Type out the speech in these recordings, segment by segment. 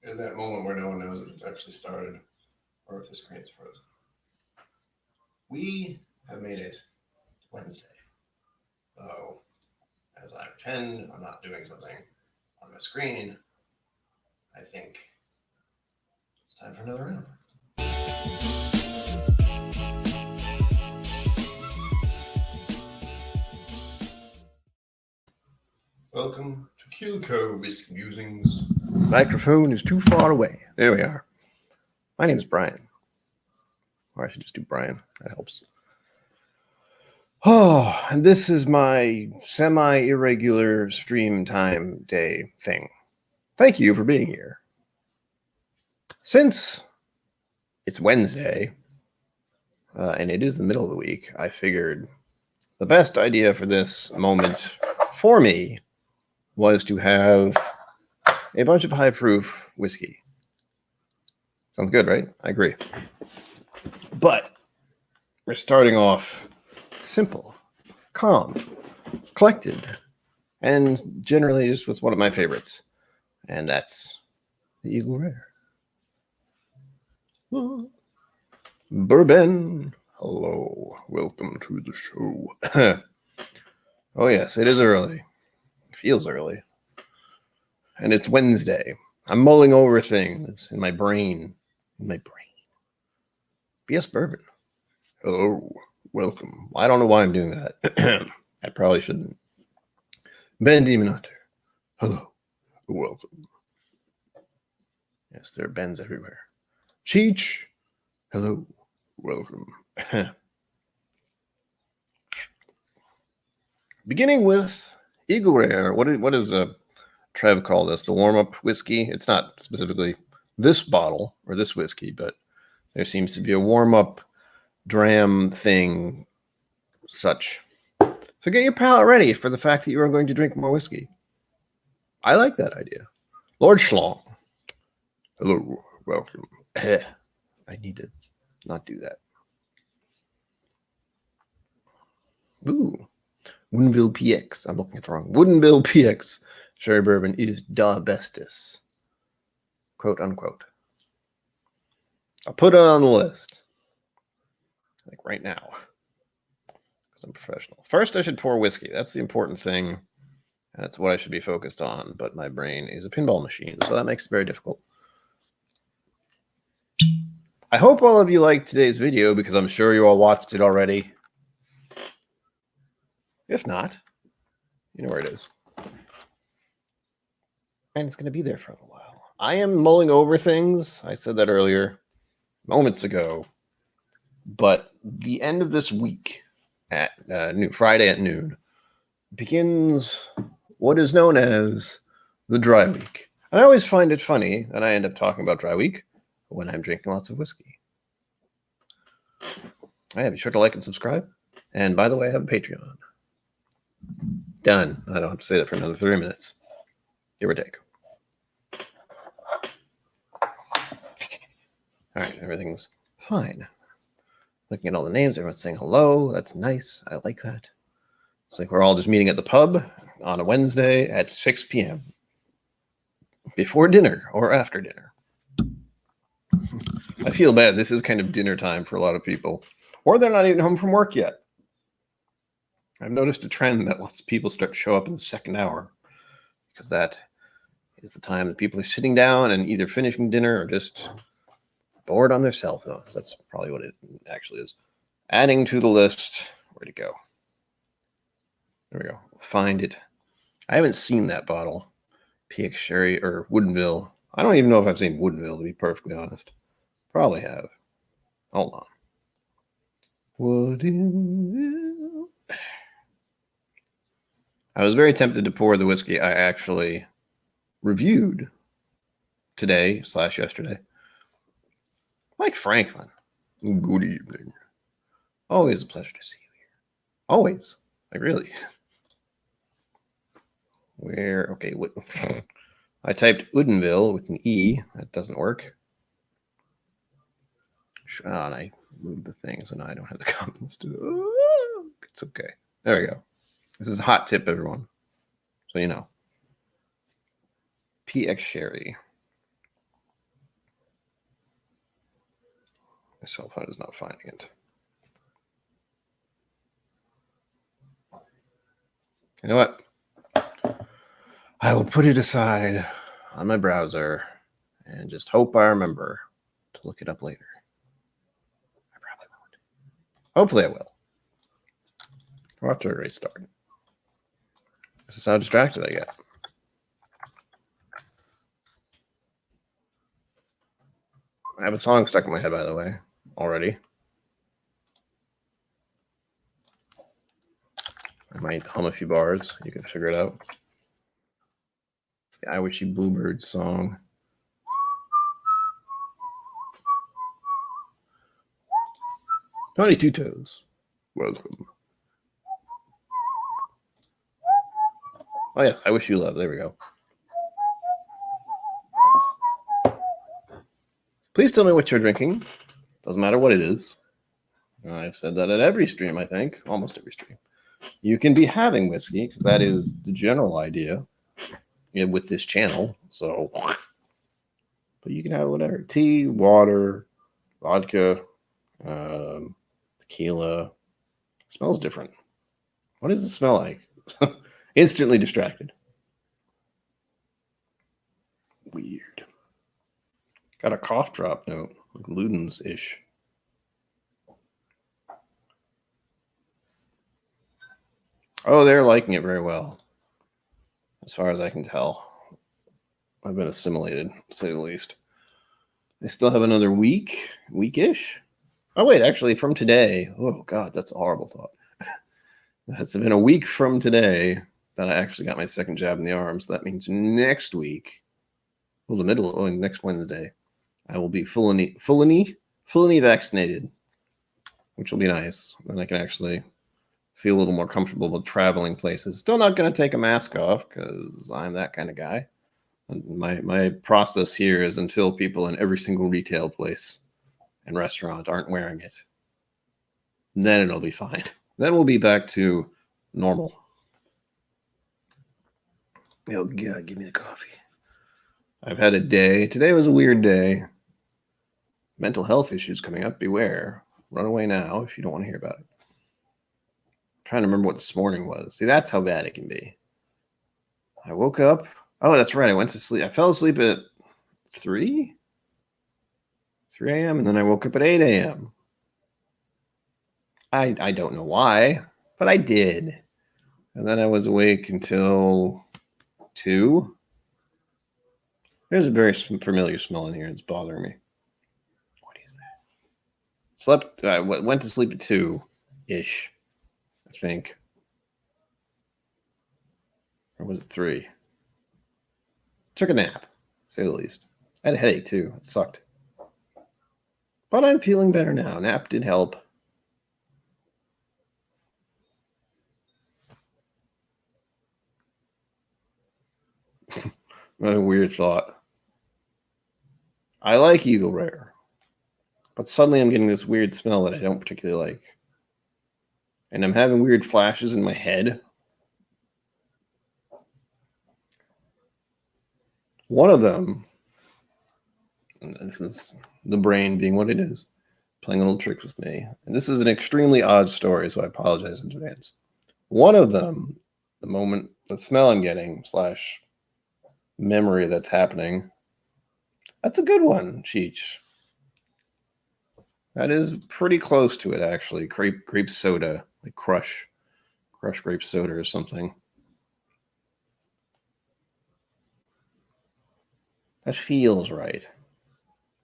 is that moment where no one knows if it's actually started or if the screen is frozen. We have made it Wednesday. So, as I pretend I'm not doing something on my screen, I think it's time for another round. Welcome to KillCo with Musings. Microphone is too far away. There we are. My name is Brian. Or I should just do Brian. That helps. Oh, and this is my semi-irregular stream time day thing. Thank you for being here. Since it's Wednesday, and it is the middle of the week, I figured the best idea for this moment for me was to have a bunch of high-proof whiskey. Sounds good, right? I agree. But we're starting off simple, calm, collected, and generally just with one of my favorites, and that's the Eagle Rare. Bourbon. Hello, welcome to the show. Oh yes, it is early. It feels early. And it's Wednesday. I'm mulling over things in my brain. BS Bourbon. Hello, welcome. I don't know why I'm doing that. I probably shouldn't. Ben Demon Hunter. Hello, welcome. Yes, there are Bens everywhere. Cheech. Hello, welcome. Beginning with Eagle Rare. What is Trev call this? The warm-up whiskey? It's not specifically this bottle or this whiskey, but there seems to be a warm-up dram thing such. So get your palate ready for the fact that you are going to drink more whiskey. I like that idea. Lord Schlong. Hello, welcome. I need to not do that. Ooh. Woodinville PX. I'm looking at the wrong. Woodinville PX. Sherry bourbon is da bestest. Quote unquote. I'll put it on the list. Like right now. Because I'm professional. First, I should pour whiskey. That's the important thing. And that's what I should be focused on. But my brain is a pinball machine. So that makes it very difficult. I hope all of you liked today's video because I'm sure you all watched it already. If not, you know where it is. And it's going to be there for a while. I am mulling over things. I said that earlier, moments ago. But the end of this week, at Friday at noon, begins what is known as the dry week. And I always find it funny that I end up talking about dry week when I'm drinking lots of whiskey. Be sure to like and subscribe. And by the way, I have a Patreon. Done. I don't have to say that for another 3 minutes. Give or take. All right, everything's fine. Looking at all the names, everyone's saying hello. That's nice. I like that. It's like we're all just meeting at the pub on a Wednesday at 6 p.m. Before dinner or after dinner. I feel bad. This is kind of dinner time for a lot of people. Or they're not even home from work yet. I've noticed a trend that lots of people start to show up in the second hour because that is the time that people are sitting down and either finishing dinner or just bored on their cell phones. That's probably what it actually is. Adding to the list. Where'd it go? There we go. Find it. I haven't seen that bottle. PX Sherry or Woodinville. I don't even know if I've seen Woodinville, to be perfectly honest. Probably have. Hold on. Woodinville. I was very tempted to pour the whiskey I actually reviewed today/yesterday. Mike Franklin. Good evening. Always a pleasure to see you here. Always. Like, really. Okay, what? I typed Woodinville with an E. That doesn't work. And I moved the thing, so now I don't have the comments to do. It's okay. There we go. This is a hot tip, everyone. So you know. PX Sherry. My cell phone is not finding it. You know what? I will put it aside on my browser and just hope I remember to look it up later. I probably won't. Hopefully I will. We're off to a great start. This is how distracted I get. I have a song stuck in my head, by the way, already. I might hum a few bars. You can figure it out. It's the I Wish You Bluebird song. Twenty-two Toes. Welcome. Oh, yes. I Wish You Love. There we go. Please tell me what you're drinking. Doesn't matter what it is. I've said that at every stream, I think. Almost every stream. You can be having whiskey, because that is the general idea with this channel. So, but you can have whatever. Tea, water, vodka, tequila. It smells different. What does it smell like? Instantly distracted. Weird. Got a cough drop note, like Ludens-ish. Oh, they're liking it very well, as far as I can tell. I've been assimilated, to say the least. They still have another week-ish. Oh, wait, actually, from today. Oh, God, that's a horrible thought. It's been a week from today that I actually got my second jab in the arm. So that means next week, next Wednesday, I will be fully vaccinated, which will be nice. And I can actually feel a little more comfortable with traveling places. Still not going to take a mask off because I'm that kind of guy. My process here is until people in every single retail place and restaurant aren't wearing it, then it'll be fine. Then we'll be back to normal. Oh, God, give me the coffee. I've had a day. Today was a weird day. Mental health issues coming up. Beware. Run away now if you don't want to hear about it. I'm trying to remember what this morning was. See, that's how bad it can be. I woke up. Oh, that's right. I went to sleep. I fell asleep at 3 a.m. and then I woke up at 8 a.m. I don't know why, but I did. And then I was awake until 2. There's a very familiar smell in here. It's bothering me. What is that? Went to sleep at 2-ish, I think. Or was it 3? Took a nap, to say the least. I had a headache, too. It sucked. But I'm feeling better now. Nap did help. What a weird thought. I like Eagle Rare, but suddenly I'm getting this weird smell that I don't particularly like. And I'm having weird flashes in my head. One of them, and this is the brain being what it is, playing a little trick with me. And this is an extremely odd story, so I apologize in advance. One of them, the smell I'm getting / memory that's happening, that's a good one, Cheech. That is pretty close to it, actually. Grape soda, like crush grape soda or something. That feels right.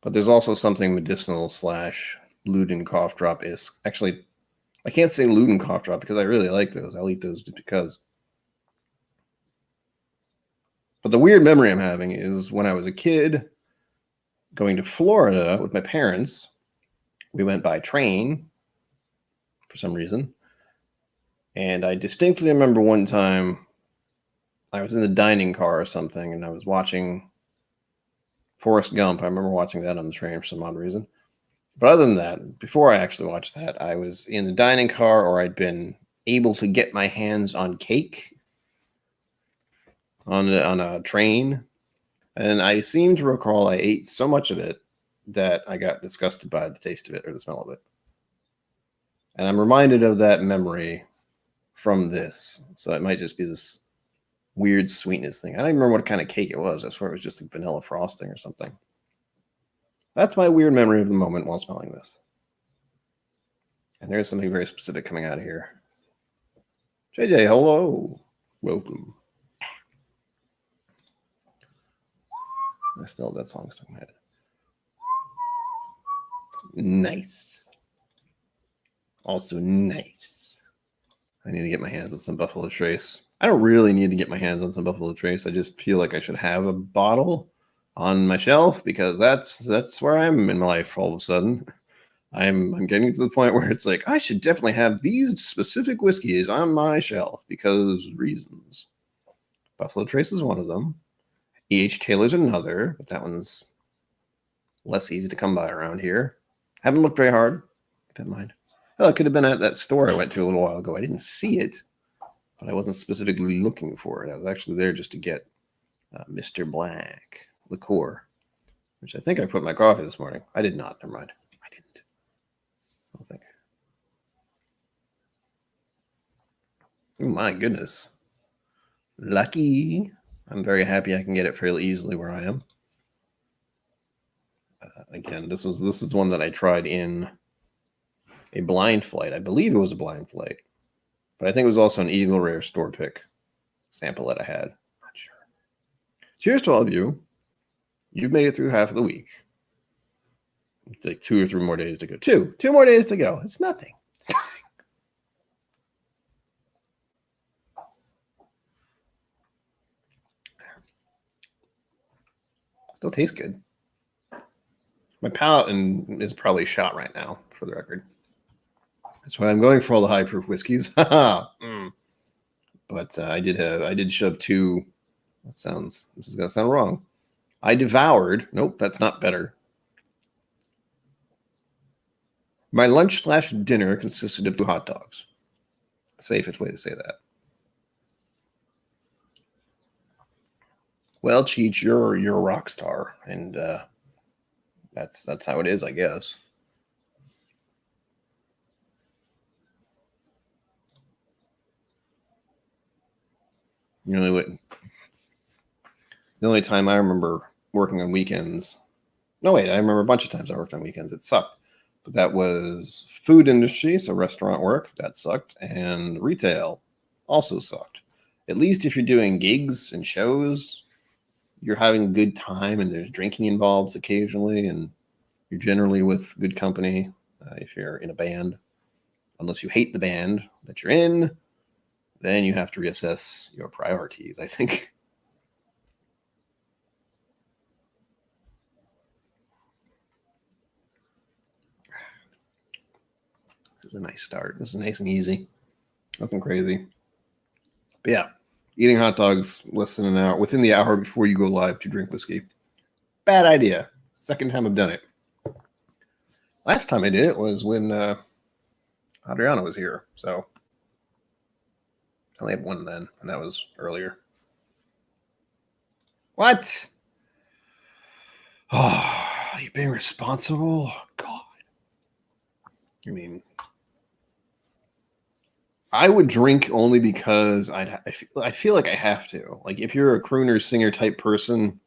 But there's also something medicinal / Luden cough drop is. Actually, I can't say Luden cough drop because I really like those. I'll eat those just because. But the weird memory I'm having is when I was a kid going to Florida with my parents. We went by train for some reason. And I distinctly remember one time I was in the dining car or something and I was watching Forrest Gump. I remember watching that on the train for some odd reason. But other than that, before I actually watched that, I was in the dining car or I'd been able to get my hands on cake on a train. And I seem to recall I ate so much of it that I got disgusted by the taste of it or the smell of it. And I'm reminded of that memory from this. So it might just be this weird sweetness thing. I don't even remember what kind of cake it was. I swear it was just like vanilla frosting or something. That's my weird memory of the moment while smelling this. And there's something very specific coming out of here. JJ, hello. Welcome. I still have that song stuck in my head. Nice. Also nice. I need to get my hands on some Buffalo Trace. I don't really need to get my hands on some Buffalo Trace. I just feel like I should have a bottle on my shelf because that's where I am in my life all of a sudden. I'm getting to the point where it's like I should definitely have these specific whiskeys on my shelf because reasons. Buffalo Trace is one of them. E.H. Taylor's another, but that one's less easy to come by around here. Haven't looked very hard. Keep in mind. Oh, it could have been at that store I went to a little while ago. I didn't see it, but I wasn't specifically looking for it. I was actually there just to get Mr. Black liqueur, which I think I put in my coffee this morning. I did not. Never mind. I didn't. I don't think. Oh my goodness. Lucky. I'm very happy I can get it fairly easily where I am. Again, this is one that I tried in a blind flight. I believe it was a blind flight, but I think it was also an Eagle Rare store pick sample that I had. Not sure. Cheers to all of you. You've made it through half of the week. It's like 2 or 3 more days to go. Two more days to go. It's nothing. Still tastes good. My palate is probably shot right now, for the record. That's why I'm going for all the high proof whiskeys. But I did shove 2. This is gonna sound wrong. I devoured. Nope, that's not better. My lunch/dinner consisted of 2 hot dogs. Safest way to say that. Well, Cheech, you're a rock star, and that's how it is, I guess. You know what? The only time I remember working on weekends. No, wait, I remember a bunch of times I worked on weekends. It sucked. But that was food industry, so restaurant work, that sucked. And retail also sucked. At least if you're doing gigs and shows, you're having a good time and there's drinking involved occasionally, and you're generally with good company if you're in a band. Unless you hate the band that you're in, then you have to reassess your priorities, I think. This is a nice start. This is nice and easy. Nothing crazy. But yeah, eating hot dogs less than an hour, within the hour before you go live to drink whiskey. Bad idea. Second time I've done it. Last time I did it was when Adriana was here. So I only had one then, and that was earlier. What? Oh, you being responsible? God. I mean, I would drink only because I feel like I have to. Like if you're a crooner singer type person,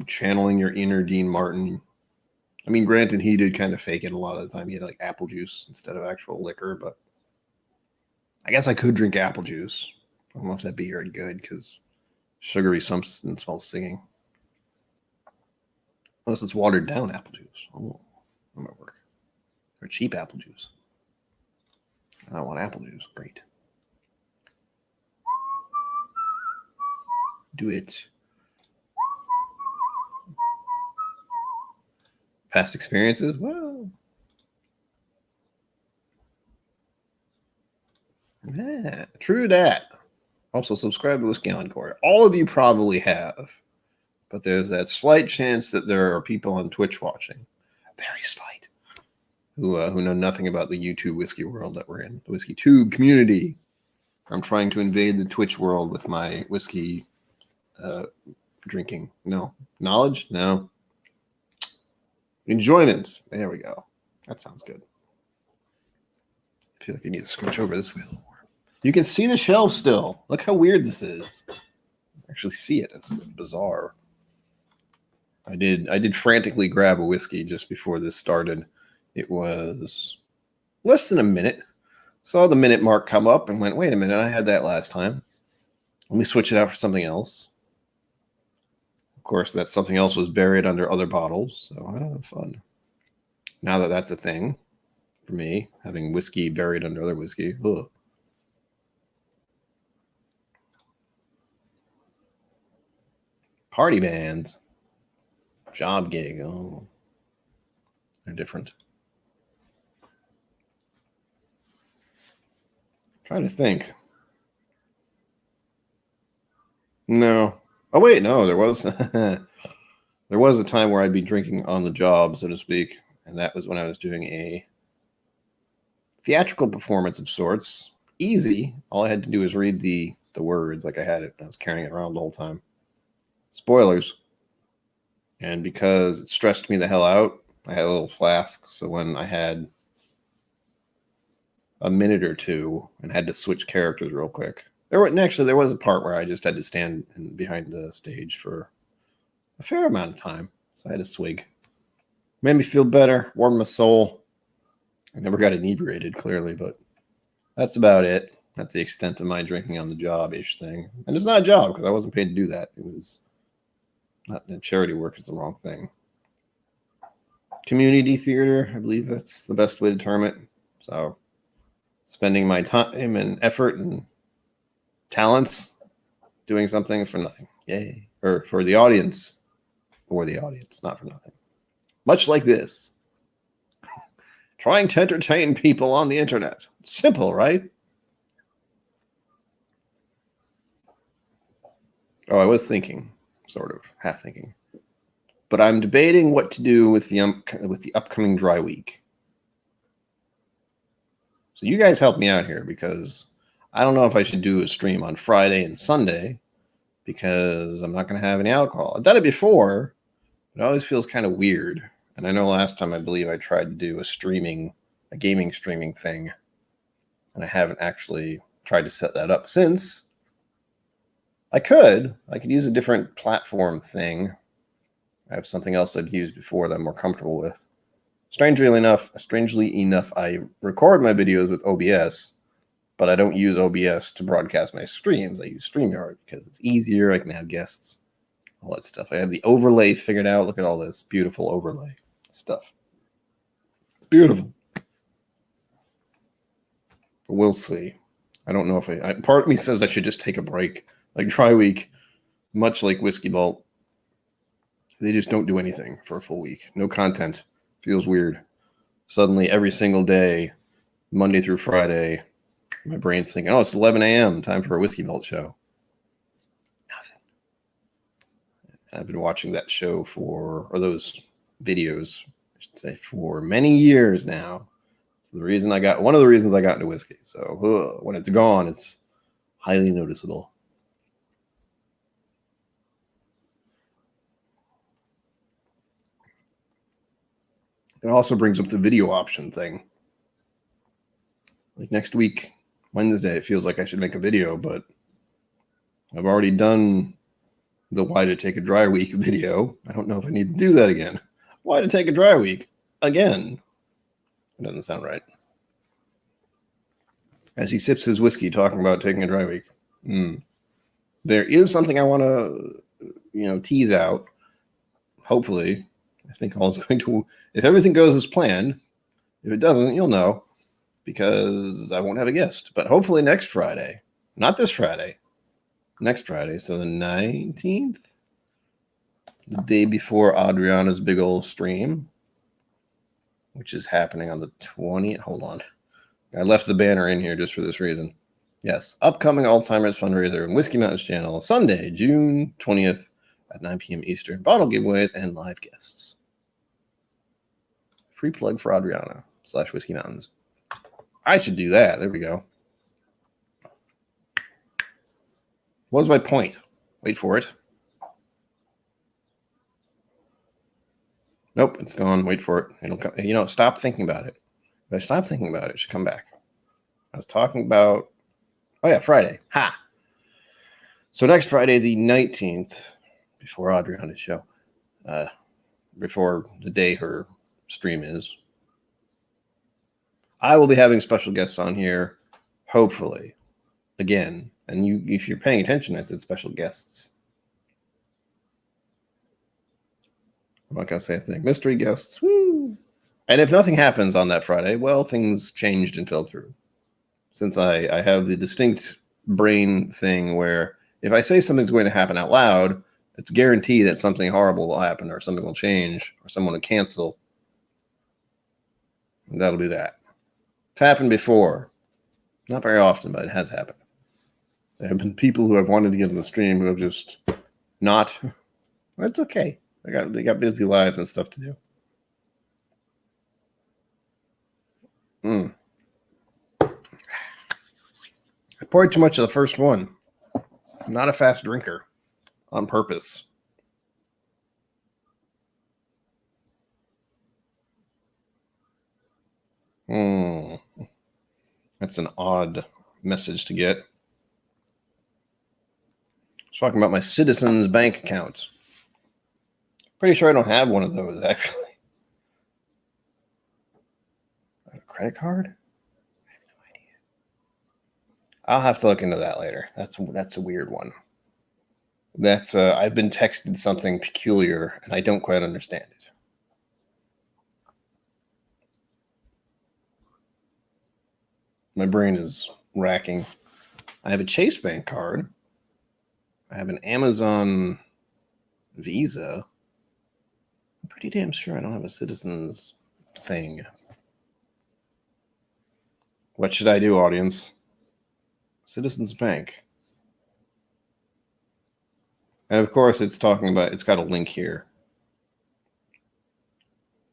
channeling your inner Dean Martin. I mean, granted, he did kind of fake it a lot of the time. He had like apple juice instead of actual liquor, but I guess I could drink apple juice. I don't know if that'd be very good because sugary substance while singing. Unless it's watered down apple juice. Oh, that might work. Or cheap apple juice. I want apple juice. Great. Do it. Past experiences? Well. Yeah, true that. Also, subscribe to Whiskey Encore. All of you probably have. But there's that slight chance that there are people on Twitch watching. Very slight. Who know nothing about the YouTube whiskey world that we're in. The Whiskey Tube community. I'm trying to invade the Twitch world with my whiskey drinking. No. Knowledge? No. Enjoyment. There we go. That sounds good. I feel like I need to scooch over this way a little more. You can see the shelf still. Look how weird this is. Actually see it. It's bizarre. I did frantically grab a whiskey just before this started. It was less than a minute. Saw the minute mark come up and went, wait a minute, I had that last time. Let me switch it out for something else. Of course, that something else was buried under other bottles. So fun. Now that that's a thing for me, having whiskey buried under other whiskey. Ugh. Party bands. Job gig. Oh, they're different. Trying to think. No. Oh wait, no. There was there was a time where I'd be drinking on the job, so to speak, and that was when I was doing a theatrical performance of sorts. Easy. All I had to do was read the words like I had it. I was carrying it around the whole time. Spoilers. And because it stressed me the hell out, I had a little flask. So when I had a minute or two and had to switch characters real quick, there was a part where I just had to stand behind the stage for a fair amount of time. So I had to swig. Made me feel better, warmed my soul. I never got inebriated, clearly, but that's about it. That's the extent of my drinking on the job-ish thing. And it's not a job because I wasn't paid to do that. It was not charity work is the wrong thing. Community theater, I believe that's the best way to term it. So spending my time and effort and talents doing something for nothing. Yay. Or for the audience. For the audience, not for nothing. Much like this. Trying to entertain people on the internet. Simple, right? Oh, I was thinking, sort of, half thinking. But I'm debating what to do with the upcoming dry week. So you guys help me out here because I don't know if I should do a stream on Friday and Sunday because I'm not going to have any alcohol. I've done it before, but it always feels kind of weird. And I know last time I believe I tried to do a gaming streaming thing, and I haven't actually tried to set that up since. I could use a different platform thing. I have something else I've used before that I'm more comfortable with. Strangely enough, I record my videos with OBS, but I don't use OBS to broadcast my streams. I use StreamYard because it's easier. I can have guests, all that stuff. I have the overlay figured out. Look at all this beautiful overlay stuff. It's beautiful. But we'll see. I don't know if part of me says I should just take a break. Like dry week, much like Whiskey Vault, they just don't do anything for a full week. No content. Feels weird. Suddenly, every single day, Monday through Friday, my brain's thinking, oh, it's 11 a.m., time for a Whiskey Vault show. Nothing. I've been watching that show or those videos, I should say, for many years now. So one of the reasons I got into whiskey. So when it's gone, it's highly noticeable. It also brings up the video option thing. Like next week, Wednesday, it feels like I should make a video, but I've already done the why to take a dry week video. I don't know if I need to do that again. Why to take a dry week again? It doesn't sound right. As he sips his whiskey, talking about taking a dry week. There is something I want to, tease out. Hopefully, I think all is going to. If everything goes as planned, if it doesn't, you'll know because I won't have a guest. But hopefully next Friday, not this Friday, next Friday. So the 19th, the day before Adriana's big old stream, which is happening on the 20th. Hold on. I left the banner in here just for this reason. Yes, upcoming Alzheimer's fundraiser and Whiskey Mountains channel, Sunday, June 20th at 9 p.m. Eastern. Bottle giveaways and live guests. Free plug for Adriana / Whiskey Mountains. I should do that. There we go. What was my point? Wait for it. Nope, it's gone. Wait for it. It'll come. You know, stop thinking about it. If I stop thinking about it, it should come back. I was talking about, oh yeah, Friday. Ha! So next Friday, the 19th, before Audrey on his show, before the day her stream is, I will be having special guests on here, hopefully, again. And you, if you're paying attention, I said special guests. I'm not going to say a thing. Mystery guests. Woo! And if nothing happens on that Friday, well, things changed and fell through. Since I have the distinct brain thing where if I say something's going to happen out loud, it's guaranteed that something horrible will happen or something will change or someone will cancel. And that'll be that. It's happened before. Not very often, but it has happened. There have been people who have wanted to get on the stream who have just not. That's okay. They got busy lives and stuff to do. I poured too much of the first one. I'm not a fast drinker on purpose. That's an odd message to get. I was talking about my Citizens bank account. Pretty sure I don't have one of those, actually. A credit card? I have no idea. I'll have to look into that later. That's a weird one. That's I've been texted something peculiar, and I don't quite understand it. My brain is racking. I have a Chase Bank card. I have an Amazon Visa. I'm pretty damn sure I don't have a Citizens thing. What should I do, audience? Citizens Bank. And of course, it's talking about, it's got a link here.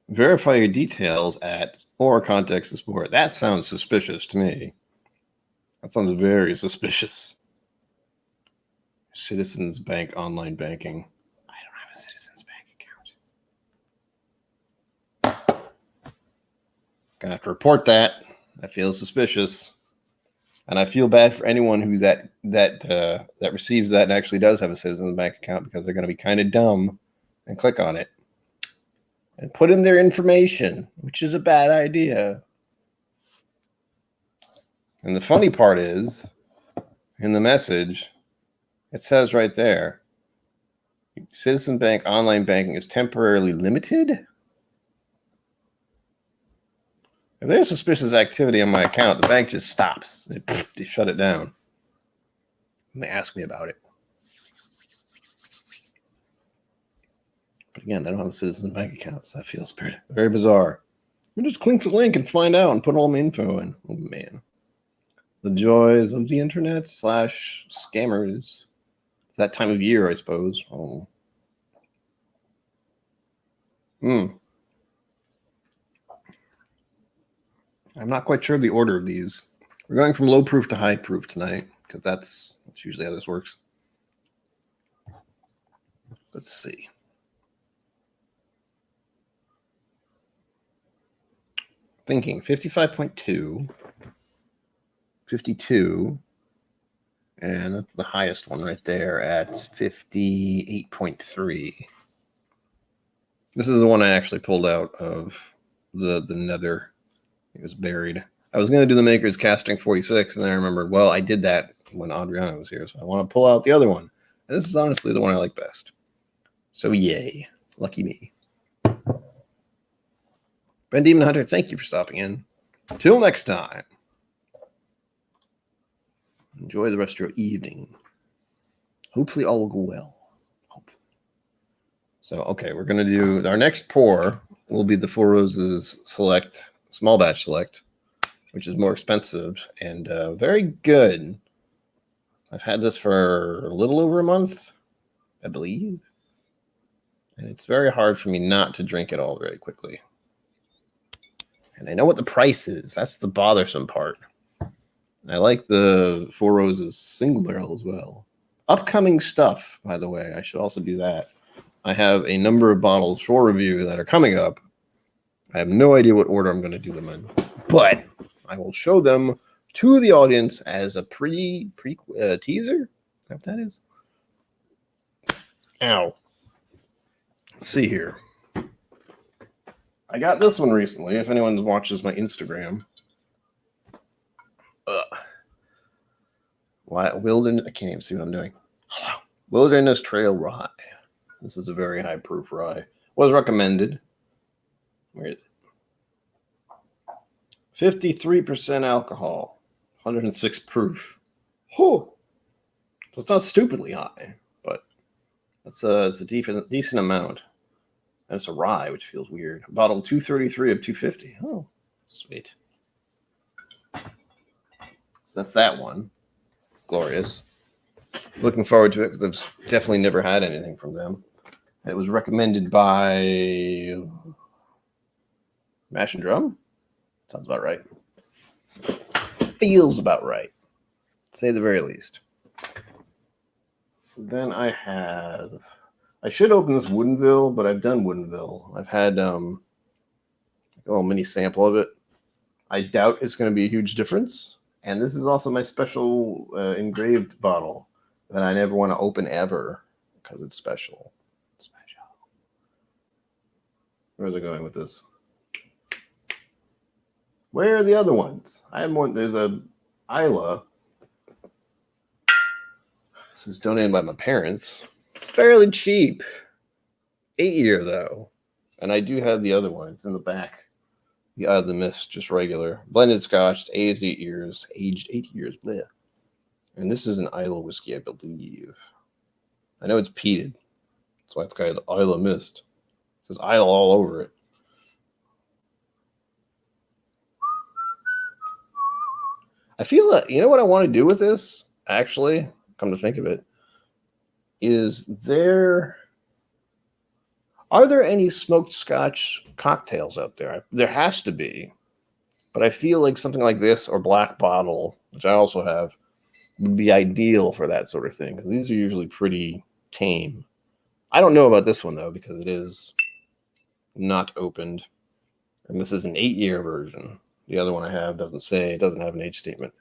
Verify your details at or contact support. That sounds suspicious to me. That sounds very suspicious. Citizens Bank online banking. I don't have a Citizens Bank account. Gonna have to report that. That feels suspicious. And I feel bad for anyone who that receives that and actually does have a Citizens Bank account, because they're going to be kind of dumb and click on it and put in their information, which is a bad idea. And the funny part is, in the message, it says right there, Citizen Bank online banking is temporarily limited. If there's suspicious activity on my account, the bank just stops. They shut it down. And they ask me about it. But again, I don't have a Citizen Bank account, so that feels very bizarre. You just click the link and find out and put all my info in. Oh, man. The joys of the internet / scammers. It's that time of year, I suppose. Oh. I'm not quite sure of the order of these. We're going from low proof to high proof tonight, because that's usually how this works. Let's see. Thinking 55.2, 52, and that's the highest one right there at 58.3. This is the one I actually pulled out of the nether. It was buried. I was going to do the Maker's Casting 46, and then I remembered, well, I did that when Adriana was here, so I want to pull out the other one. And this is honestly the one I like best. So yay. Lucky me. Ben Demon Hunter, thank you for stopping in. Till next time. Enjoy the rest of your evening. Hopefully all will go well. Hopefully. So, okay, we're going to do, our next pour will be the Four Roses Select, Small Batch Select, which is more expensive and very good. I've had this for a little over a month, I believe. And it's very hard for me not to drink it all very quickly. And I know what the price is. That's the bothersome part. And I like the Four Roses single barrel as well. Upcoming stuff, by the way. I should also do that. I have a number of bottles for review that are coming up. I have no idea what order I'm going to do them in, but I will show them to the audience as a teaser. Is that what that is? Ow. Let's see here. I got this one recently. If anyone watches my Instagram. Wilderness. I can't even see what I'm doing. Wilderness Trail Rye. This is a very high proof rye. Was recommended. Where is it? 53% alcohol, 106 proof. Oh, so it's not stupidly high, but it's a decent amount. And it's a rye, which feels weird. Bottle 233 of 250. Oh, sweet. So that's that one. Glorious. Looking forward to it because I've definitely never had anything from them. It was recommended by Mash and Drum. Sounds about right. Feels about right. To say the very least. Then I should open this Woodenville, but I've done Woodenville. I've had a little mini sample of it. I doubt it's going to be a huge difference. And this is also my special engraved bottle that I never want to open ever because it's special. Where's it going with this? Where are the other ones? I have more. There's a Isla. This is donated by my parents. It's fairly cheap. 8-year though. And I do have the other one. It's in the back. The Isle of the Mist, just regular. Blended Scotch, aged 8 years. Aged 8 years. Bleh. And this is an Isla whiskey, I believe. I know it's peated. That's why it's called Isle of Mist. It says Isle all over it. I feel that, you know what I want to do with this, actually, come to think of it, are there any smoked Scotch cocktails out there? There has to be, but I feel like something like this or Black Bottle, which I also have, would be ideal for that sort of thing, because these are usually pretty tame. I don't know about this one, though, because it is not opened, and this is an 8-year version. The other one I have doesn't have an age statement.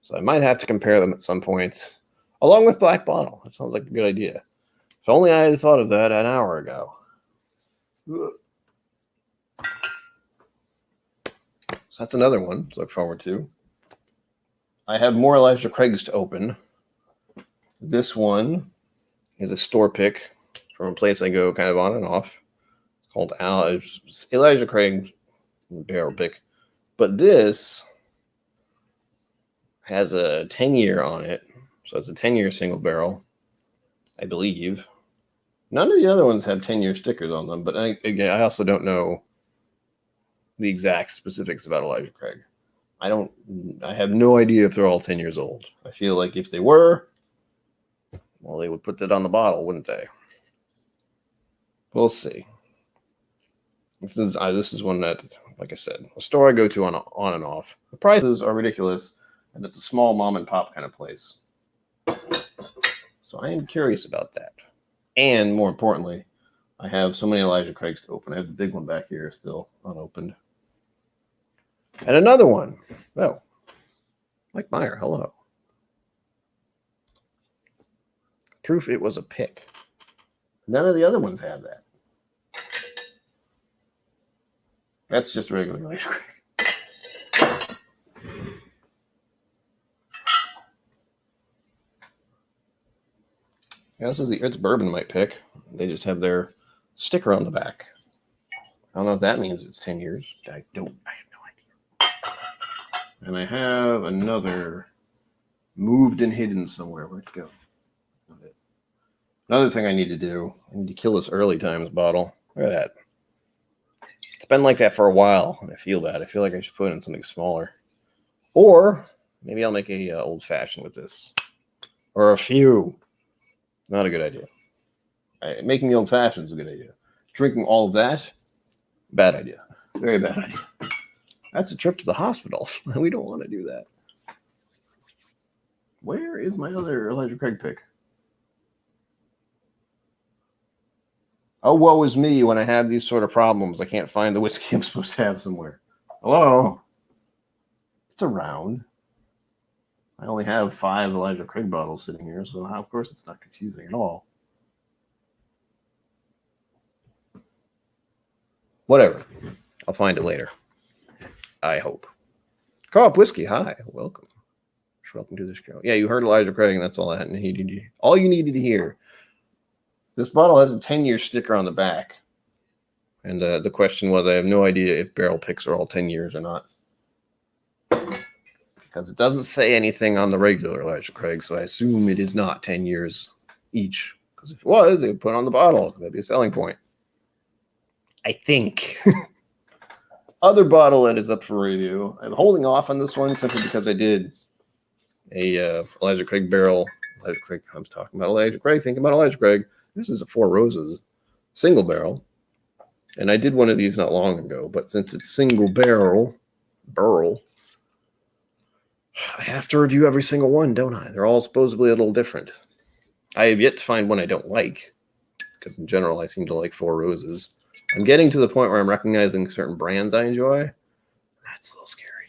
So I might have to compare them at some point, along with Black Bottle. That sounds like a good idea. If only I had thought of that an hour ago. So that's another one to look forward to. I have more Elijah Craig's to open. This one is a store pick from a place I go kind of on and off. It's called Elijah Craig's barrel pick. But this has a 10-year on it. So it's a 10-year single barrel, I believe. None of the other ones have 10-year stickers on them, but I also don't know the exact specifics about Elijah Craig. I have no idea if they're all 10 years old. I feel like if they were, well, they would put that on the bottle, wouldn't they? We'll see. This is one that, like I said, a store I go to on and off. The prices are ridiculous, and it's a small mom and pop kind of place. So I am curious about that. And more importantly, I have so many Elijah Craig's to open. I have the big one back here still unopened. And another one. Oh, Mike Meyer, hello. Proof it was a pick. None of the other ones have that. That's just regular Elijah Craig. Yeah, this is it's bourbon might pick. They just have their sticker on the back. I don't know if that means it's 10 years. I have no idea. And I have another moved and hidden somewhere. Where'd it go? That's not it. Another thing I need to do, I need to kill this early times bottle. Look at that. It's been like that for a while, and I feel bad. I feel like I should put in something smaller. Or maybe I'll make a old fashioned with this. Or a few. Not a good idea. Making the old fashioned is a good idea. Drinking all of that, bad idea. Very bad idea. That's a trip to the hospital. We don't want to do that. Where is my other Elijah Craig pick? Oh, woe is me when I have these sort of problems. I can't find the whiskey I'm supposed to have somewhere. Hello? It's around. I only have 5 Elijah Craig bottles sitting here, so of course it's not confusing at all. Whatever. I'll find it later. I hope. Co-op Whiskey, hi. Welcome. Welcome to the show. Yeah, you heard Elijah Craig, and that's all I needed. All you needed to hear. This bottle has a 10-year sticker on the back. And the question was, I have no idea if barrel picks are all 10 years or not. Because it doesn't say anything on the regular Elijah Craig, so I assume it is not 10 years each. Because if it was, they would put it on the bottle. That'd be a selling point. I think. Other bottle that is up for review. I'm holding off on this one simply because I did a Elijah Craig barrel. Elijah Craig, I was talking about Elijah Craig, thinking about Elijah Craig. This is a Four Roses single barrel. And I did one of these not long ago, but since it's single barrel, I have to review every single one, don't I? They're all supposedly a little different. I have yet to find one I don't like, because in general, I seem to like Four Roses. I'm getting to the point where I'm recognizing certain brands I enjoy. That's a little scary.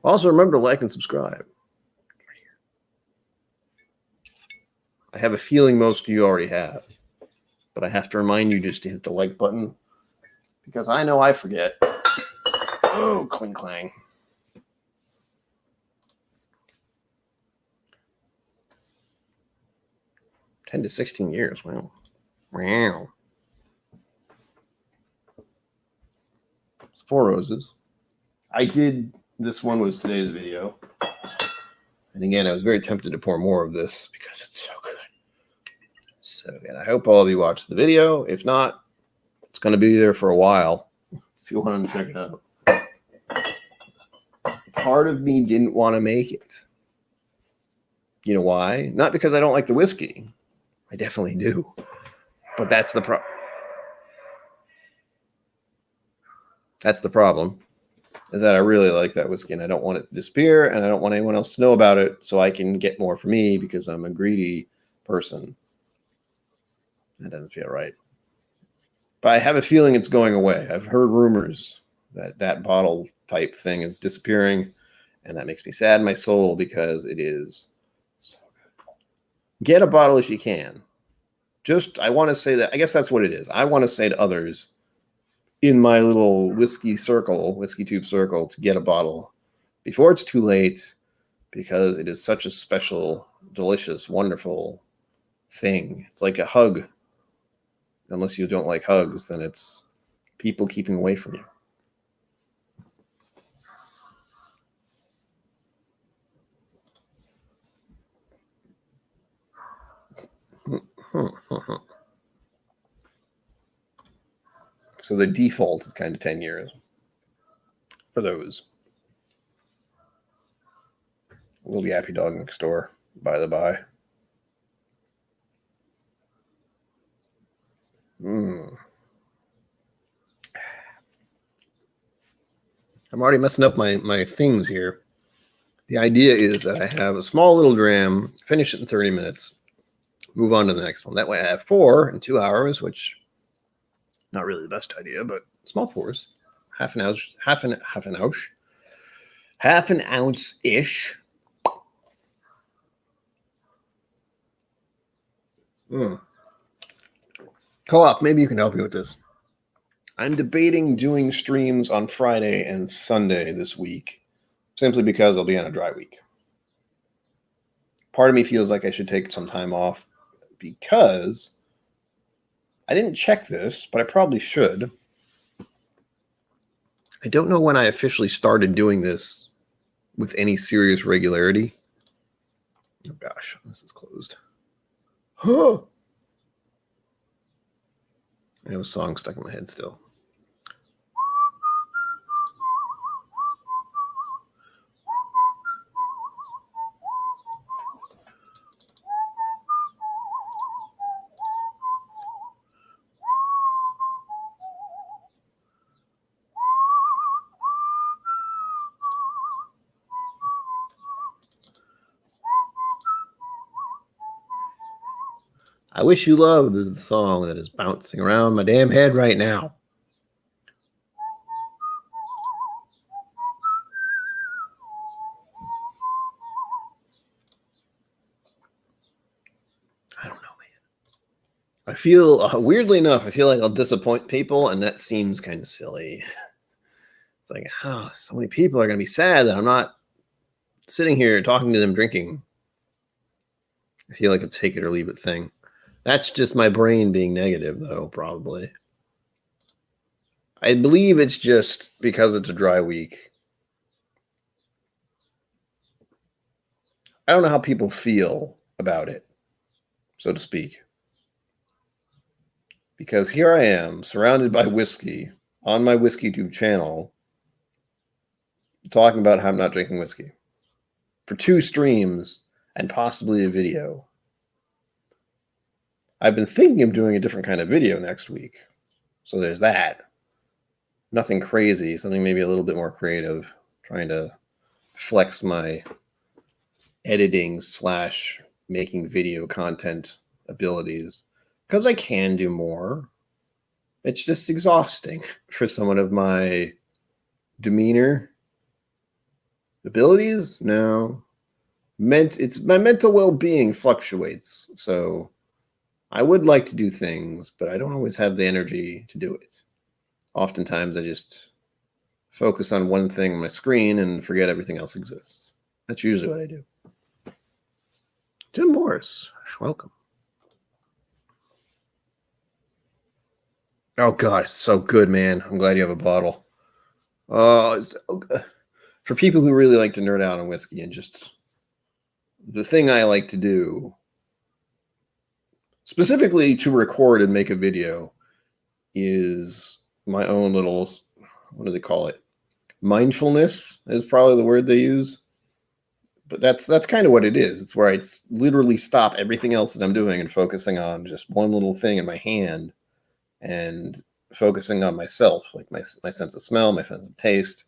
Also, remember to like and subscribe. I have a feeling most of you already have, but I have to remind you just to hit the like button, because I know I forget. Oh, cling clang. 10 to 16 years. Wow. Wow. It's Four Roses. This one was today's video. And again, I was very tempted to pour more of this because it's so good. So again, I hope all of you watched the video. If not, it's going to be there for a while if you want to check it out. Part of me didn't want to make it. You know why? Not because I don't like the whiskey. I definitely do. But that's the problem. That's the problem, is that I really like that whiskey and I don't want it to disappear and I don't want anyone else to know about it so I can get more for me because I'm a greedy person. That doesn't feel right. But I have a feeling it's going away. I've heard rumors that that bottle type thing is disappearing, and that makes me sad in my soul because it is so good. Get a bottle if you can. I want to say that, I guess that's what it is. I want to say to others in my little whiskey tube circle, to get a bottle before it's too late, because it is such a special, delicious, wonderful thing. It's like a hug. Unless you don't like hugs, then it's people keeping away from you. So the default is kind of 10 years for those. We'll be happy dog next door, by the by. I'm already messing up my things here. The idea is that I have a small little dram, finish it in 30 minutes, move on to the next one. That way I have 4 in 2 hours, which not really the best idea, but small pours, half an ounce ish. Co-op, maybe you can help me with this. I'm debating doing streams on Friday and Sunday this week, simply because I'll be on a dry week. Part of me feels like I should take some time off because I didn't check this, but I probably should. I don't know when I officially started doing this with any serious regularity. Oh gosh, this is closed. Huh. I have a song stuck in my head still. I Wish You Love is the song that is bouncing around my damn head right now. I don't know, man. I feel, weirdly enough, I feel like I'll disappoint people, and that seems kind of silly. It's like, oh, so many people are going to be sad that I'm not sitting here talking to them drinking. I feel like a take it or leave it thing. That's just my brain being negative, though, probably. I believe it's just because it's a dry week. I don't know how people feel about it, so to speak. Because here I am, surrounded by whiskey, on my WhiskeyTube channel, talking about how I'm not drinking whiskey for 2 streams and possibly a video. I've been thinking of doing a different kind of video next week. So there's that. Nothing crazy, something maybe a little bit more creative, trying to flex my editing / making video content abilities, because I can do more. It's just exhausting for someone of my demeanor. Abilities? No. It's my mental well-being fluctuates. So I would like to do things, but I don't always have the energy to do it. Oftentimes I just focus on one thing on my screen and forget everything else exists. That's usually what I do. Jim Morris, welcome. Oh God, it's so good, man. I'm glad you have a bottle. Oh, it's so good. For people who really like to nerd out on whiskey, and just the thing I like to do, specifically to record and make a video, is my own little, what do they call it? Mindfulness is probably the word they use. But that's kind of what it is. It's where I literally stop everything else that I'm doing and focusing on just one little thing in my hand and focusing on myself, like my sense of smell, my sense of taste,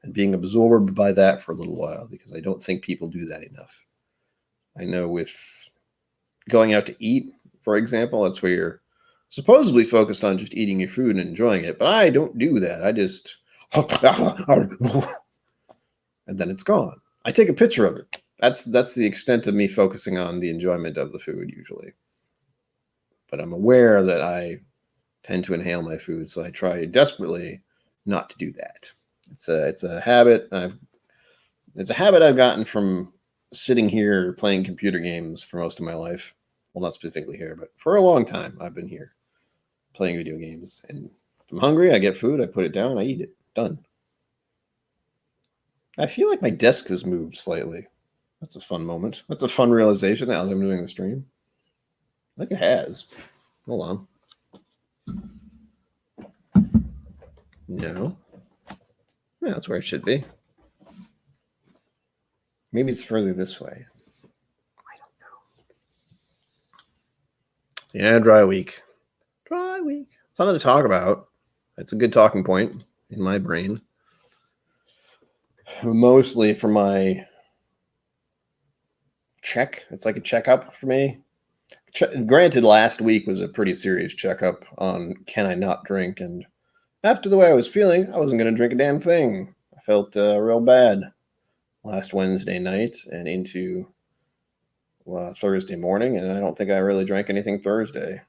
and being absorbed by that for a little while, because I don't think people do that enough. I know with going out to eat, for example, that's where you're supposedly focused on just eating your food and enjoying it. But I don't do that. I just, and then it's gone. I take a picture of it. That's the extent of me focusing on the enjoyment of the food usually. But I'm aware that I tend to inhale my food, so I try desperately not to do that. It's a habit. It's a habit I've gotten from sitting here playing computer games for most of my life. Well, not specifically here, but for a long time I've been here playing video games. And if I'm hungry, I get food, I put it down, I eat it. Done. I feel like my desk has moved slightly. That's a fun moment. That's a fun realization as I'm doing the stream. I think it has. Hold on. No. Yeah, that's where it should be. Maybe it's further this way. I don't know. Yeah, dry week. Dry week. Something to talk about. That's a good talking point in my brain. Mostly for my check. It's like a checkup for me. Granted, last week was a pretty serious checkup on can I not drink, and after the way I was feeling, I wasn't going to drink a damn thing. I felt real bad last Wednesday night and into Thursday morning, and I don't think I really drank anything Thursday.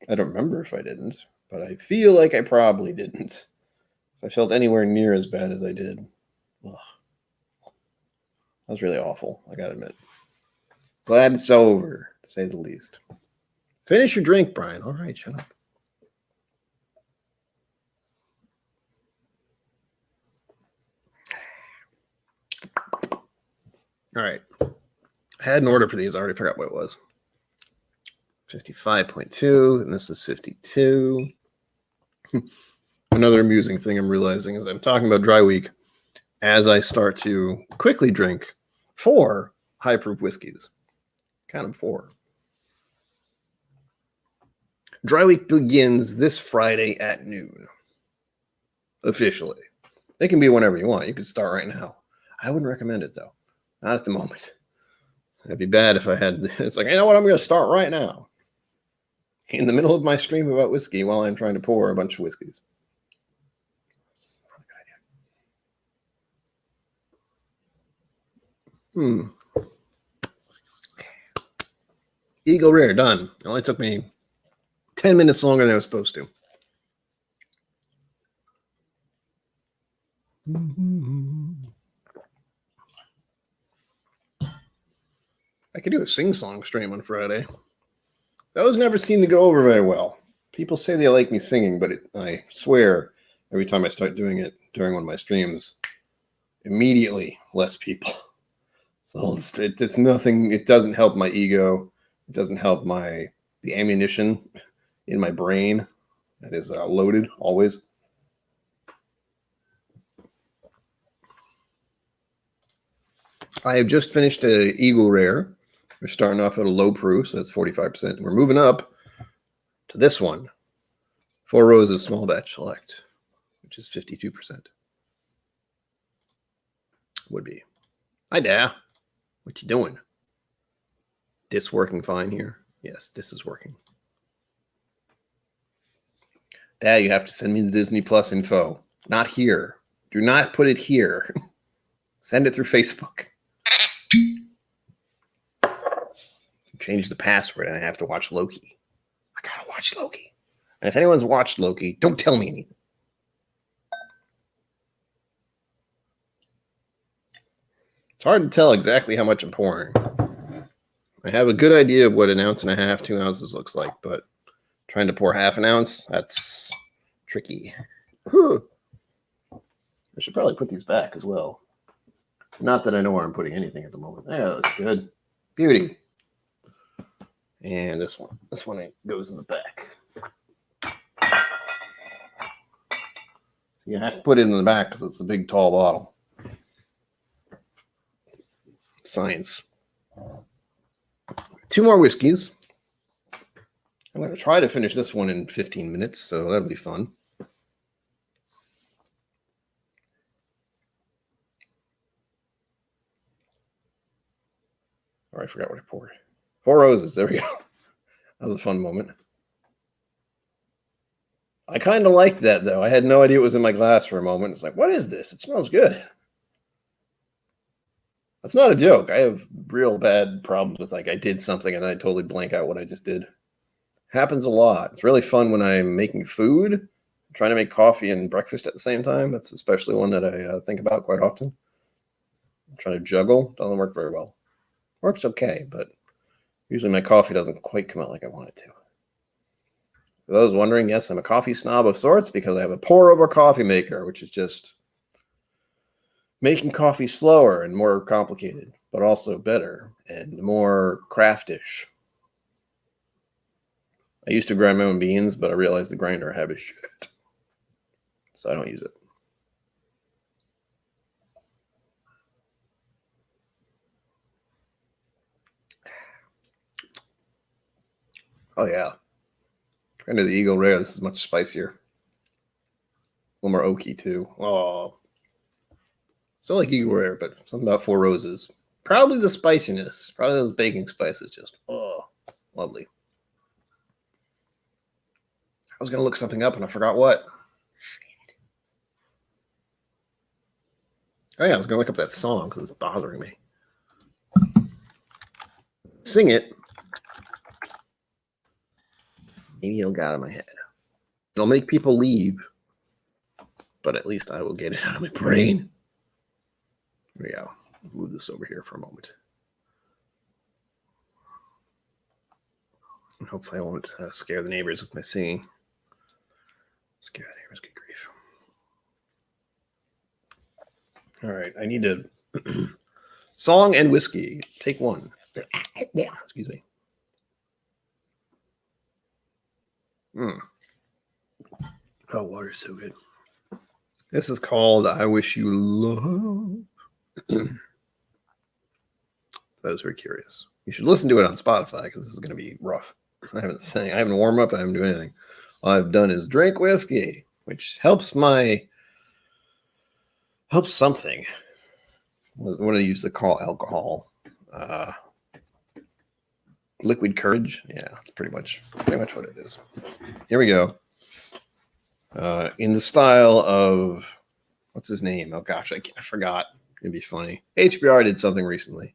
I don't remember if I didn't, but I feel like I probably didn't. If I felt anywhere near as bad as I did. Ugh. That was really awful, I gotta admit. Glad it's over, to say the least. Finish your drink, Brian. All right, shut up. All right. I had an order for these. I already forgot what it was. 55.2, and this is 52. Another amusing thing I'm realizing is I'm talking about dry week as I start to quickly drink 4 high-proof whiskeys. Count them 4. Dry week begins this Friday at noon. Officially. It can be whenever you want. You can start right now. I wouldn't recommend it, though. Not at the moment. It'd be bad if I had... It's like, you know what? I'm going to start right now. in the middle of my stream about whiskey while I'm trying to pour a bunch of whiskeys. That's not a good idea. Eagle Rare, done. It only took me 10 minutes longer than I was supposed to. I could do a sing-song stream on Friday. Those never seem to go over very well. People say they like me singing, but I swear every time I start doing it during one of my streams, immediately less people. So it's nothing. It doesn't help my ego. It doesn't help the ammunition in my brain that is loaded always. I have just finished a Eagle Rare. We're starting off at a low proof, so that's 45%. We're moving up to this one, Four Roses Small Batch Select, which is 52%. Would be. Hi, Dad. What you doing? This working fine here? Yes, this is working. Dad, you have to send me the Disney Plus info. Not here. Do not put it here. Send it through Facebook. Change the password and I have to watch Loki. I gotta watch Loki. And if anyone's watched Loki, don't tell me anything. It's hard to tell exactly how much I'm pouring. I have a good idea of what 1.5 ounces, 2 ounces looks like, but trying to pour 1/2 ounce, that's tricky. Whew. I should probably put these back as well. Not that I know where I'm putting anything at the moment. Yeah, that's good. Beauty. And this one goes in the back. You have to put it in the back because it's a big, tall bottle. Science. 2 more whiskeys. I'm going to try to finish this one in 15 minutes, so that'll be fun. Oh, I forgot what I poured. 4 Roses. There we go. That was a fun moment. I kind of liked that, though. I had no idea it was in my glass for a moment. It's like, what is this? It smells good. That's not a joke. I have real bad problems with, like, I did something and I totally blank out what I just did. Happens a lot. It's really fun when I'm making food, trying to make coffee and breakfast at the same time. That's especially one that I think about quite often. I'm trying to juggle. Doesn't work very well. Works okay, but usually my coffee doesn't quite come out like I want it to. For those wondering, yes, I'm a coffee snob of sorts because I have a pour-over coffee maker, which is just making coffee slower and more complicated, but also better and more craftish. I used to grind my own beans, but I realized the grinder I have is shit, so I don't use it. Oh, yeah. Kind of the Eagle Rare. This is much spicier. A little more oaky, too. Oh. Still like Eagle Rare, but something about 4 Roses. Probably the spiciness. Probably those baking spices. Just, oh, lovely. I was going to look something up, and I forgot what. Oh, yeah, I was going to look up that song because it's bothering me. Sing it. Maybe it'll get out of my head. It'll make people leave, but at least I will get it out of my brain. There we go. Move this over here for a moment. And hopefully I won't scare the neighbors with my singing. Scare the neighbors, good grief. All right, I need to song and whiskey. Take one. Excuse me. Oh, water's so good. This is called I Wish You Love. Those who are curious. You should listen to it on Spotify because this is going to be rough. I haven't warmed up. I haven't done anything. All I've done is drink whiskey, which helps something. What I used to call alcohol. Liquid courage. Yeah, that's pretty much what it is. Here we go. In the style of, what's his name? Oh gosh, I forgot. It'd be funny. HBR did something recently.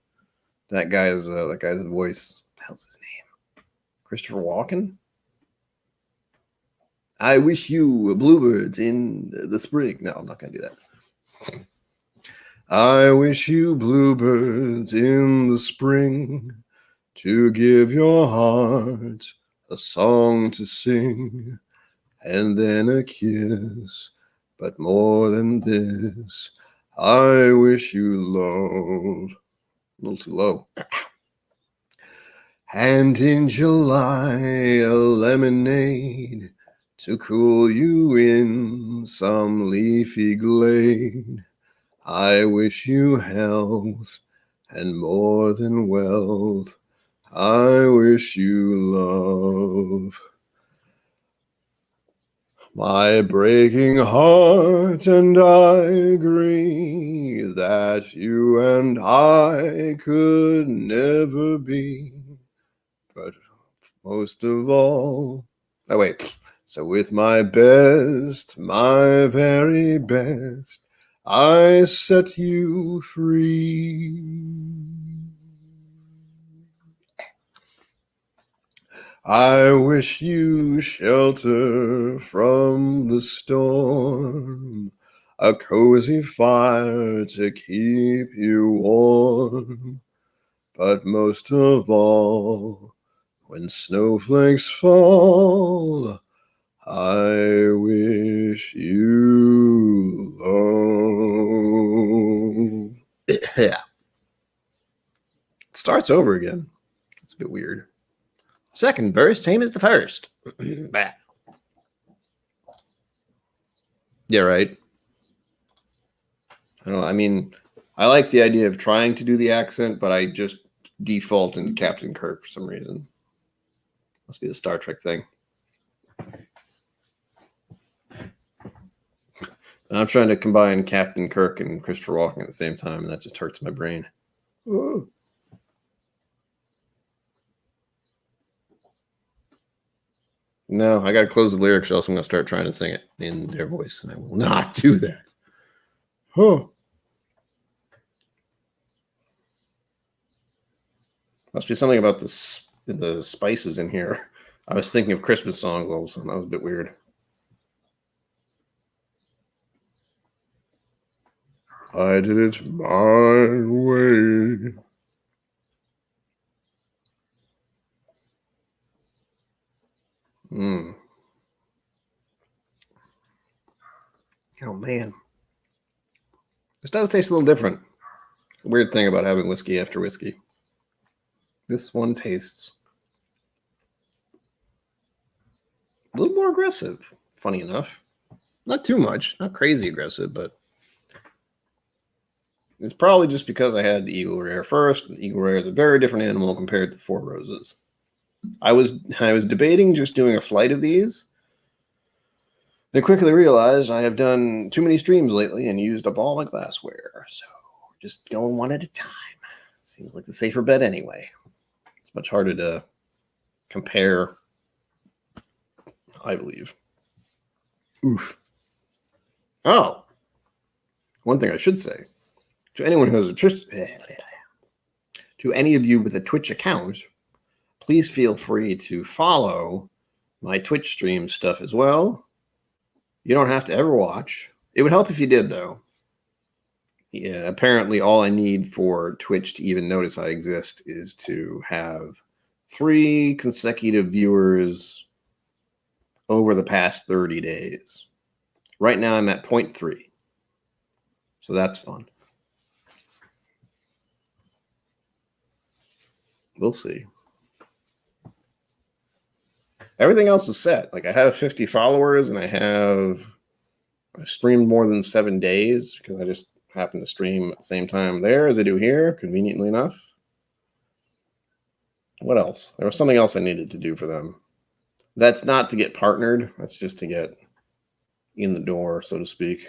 That guy's voice. What the hell's his name? Christopher Walken. I wish you bluebirds in the spring. No, I'm not gonna do that. I wish you bluebirds in the spring to give your heart a song to sing, and then a kiss. But more than this, I wish you love. A little too low. And in July, a lemonade to cool you in some leafy glade. I wish you health and more than wealth. I wish you love. My breaking heart and I agree that you and I could never be. But most of all, oh wait, so with my best, my very best, I set you free. I wish you shelter from the storm, a cozy fire to keep you warm. But most of all, when snowflakes fall, I wish you love. Yeah. It starts over again. It's a bit weird. Second verse, same as the first. Yeah, right. I mean, I like the idea of trying to do the accent, but I just default into Captain Kirk for some reason. Must be the Star Trek thing. And I'm trying to combine Captain Kirk and Christopher Walken at the same time, and that just hurts my brain. Ooh. No, I got to close the lyrics, or else I'm going to start trying to sing it in their voice, and I will not do that. Huh. Must be something about the spices in here. I was thinking of Christmas songs also, and that was a bit weird. I did it my way. Oh, man. This does taste a little different. Weird thing about having whiskey after whiskey. This one tastes a little more aggressive, funny enough. Not too much, not crazy aggressive, but it's probably just because I had the Eagle Rare first. The Eagle Rare is a very different animal compared to the Four Roses. I was debating just doing a flight of these. I quickly realized I have done too many streams lately and used up all my glassware. So just going one at a time. Seems like the safer bet anyway. It's much harder to compare, I believe. Oof. Oh. One thing I should say. To anyone who has a Twitch, to any of you with a Twitch account, please feel free to follow my Twitch stream stuff as well. You don't have to ever watch. It would help if you did, though. Yeah, apparently all I need for Twitch to even notice I exist is to have 3 consecutive viewers over the past 30 days. Right now I'm at 0.3. So that's fun. We'll see. Everything else is set. Like I have 50 followers and I've streamed more than 7 days because I just happen to stream at the same time there as I do here, conveniently enough. What else? There was something else I needed to do for them. That's not to get partnered. That's just to get in the door, so to speak.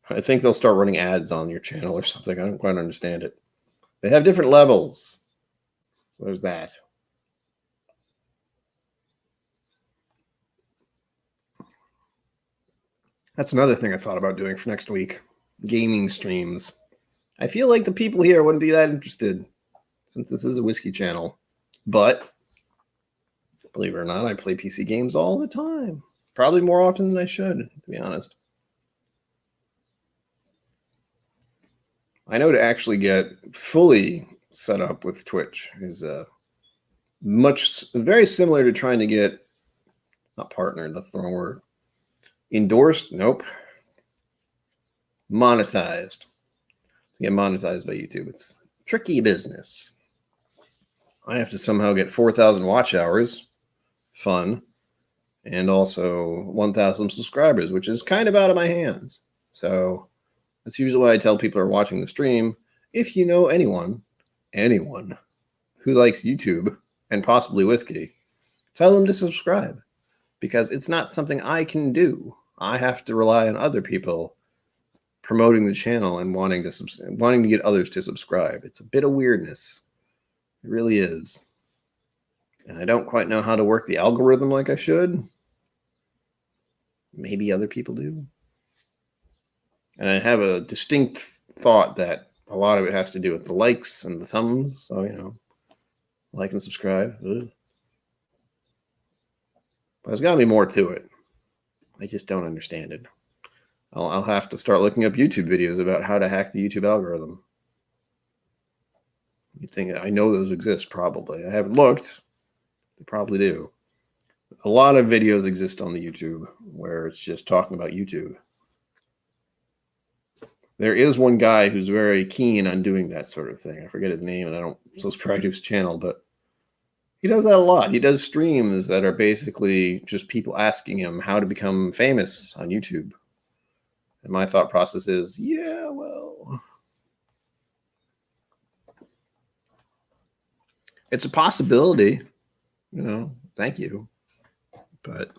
I think they'll start running ads on your channel or something. I don't quite understand it. They have different levels. So there's that. That's another thing I thought about doing for next week. Gaming streams. I feel like the people here wouldn't be that interested since this is a whiskey channel. But believe it or not, I play PC games all the time. Probably more often than I should, to be honest. I know to actually get fully set up with Twitch is very similar to trying to get, not partnered, that's the wrong word. Endorsed? Nope. Monetized. To get monetized by YouTube. It's tricky business. I have to somehow get 4,000 watch hours. Fun. And also 1,000 subscribers, which is kind of out of my hands. So that's usually why I tell people who are watching the stream, if you know anyone who likes YouTube and possibly whiskey, tell them to subscribe. Because it's not something I can do. I have to rely on other people promoting the channel and wanting to get others to subscribe. It's a bit of weirdness. It really is. And I don't quite know how to work the algorithm like I should. Maybe other people do. And I have a distinct thought that a lot of it has to do with the likes and the thumbs. So, like and subscribe. Ugh. But there's got to be more to it. I just don't understand it. I'll have to start looking up YouTube videos about how to hack the YouTube algorithm. You think I know those exist? Probably. I haven't looked. They probably do. A lot of videos exist on the YouTube where it's just talking about YouTube. There is one guy who's very keen on doing that sort of thing. I forget his name, and I don't subscribe to his channel, but he does that a lot. He does streams that are basically just people asking him how to become famous on YouTube. And my thought process is, yeah, well, it's a possibility. Thank you. But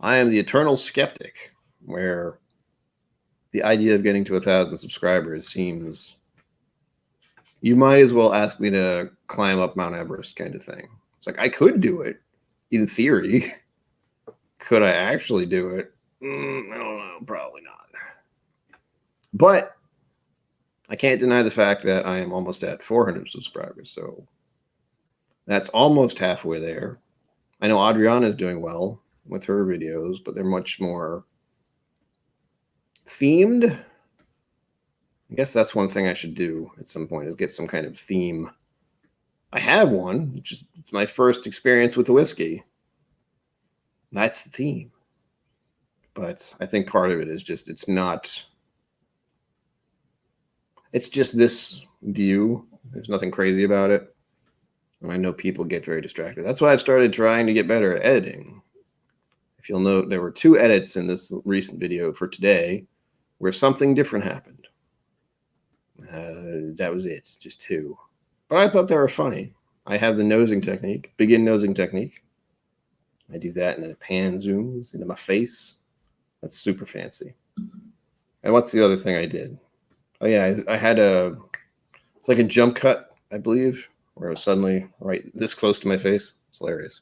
I am the eternal skeptic where the idea of getting to 1,000 subscribers seems, you might as well ask me to climb up Mount Everest kind of thing. It's like, I could do it in theory. Could I actually do it? I don't know. Probably not. But I can't deny the fact that I am almost at 400 subscribers. So that's almost halfway there. I know Adriana is doing well with her videos, but they're much more themed. I guess that's one thing I should do at some point, is get some kind of theme. I have one. It's my first experience with the whiskey. That's the theme. But I think part of it is just, it's just this view. There's nothing crazy about it. And I know people get very distracted. That's why I've started trying to get better at editing. If you'll note, there were 2 edits in this recent video for today where something different happened. That was it, just 2. But I thought they were funny. I have the nosing technique, begin nosing technique. I do that, and then it pan zooms into my face. That's super fancy. And what's the other thing I did? Oh yeah, I had it's like a jump cut, I believe, where it was suddenly right this close to my face. It's hilarious.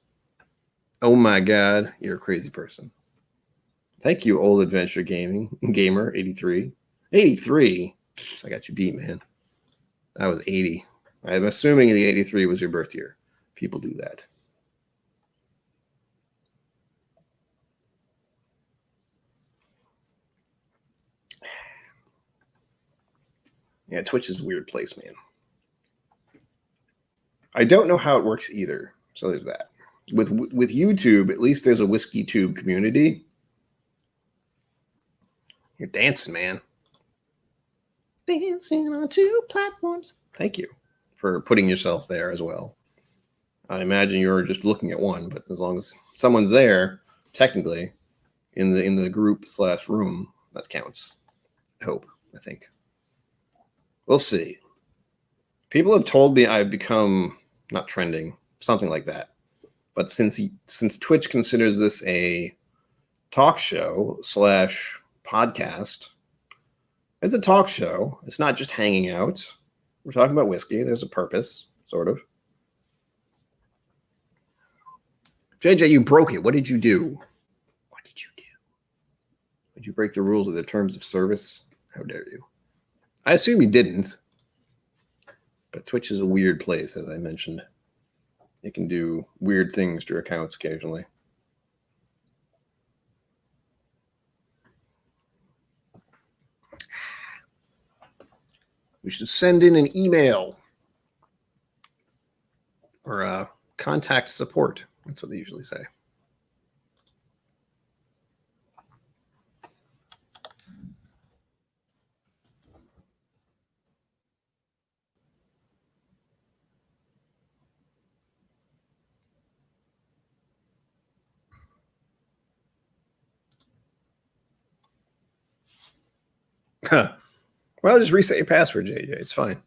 Oh my God, you're a crazy person. Thank you, Old Adventure Gamer 83. 83? I got you beat, man. That was 80. I'm assuming the 83 was your birth year. People do that. Yeah, Twitch is a weird place, man. I don't know how it works either. So there's that. With YouTube, at least there's a whiskey tube community. You're dancing, man. Dancing on 2 platforms. Thank you for putting yourself there as well. I imagine you're just looking at one, but as long as someone's there, technically, in the group/room, that counts. I think. We'll see. People have told me I've become not trending, something like that. But since Twitch considers this a talk show / podcast, it's a talk show. It's not just hanging out. We're talking about whiskey. There's a purpose, sort of. JJ, you broke it. What did you do? What did you do? Did you break the rules of the terms of service? How dare you? I assume you didn't. But Twitch is a weird place, as I mentioned. It can do weird things to your accounts occasionally. We should send in an email or contact support. That's what they usually say. Huh. Well, just reset your password, JJ. It's fine.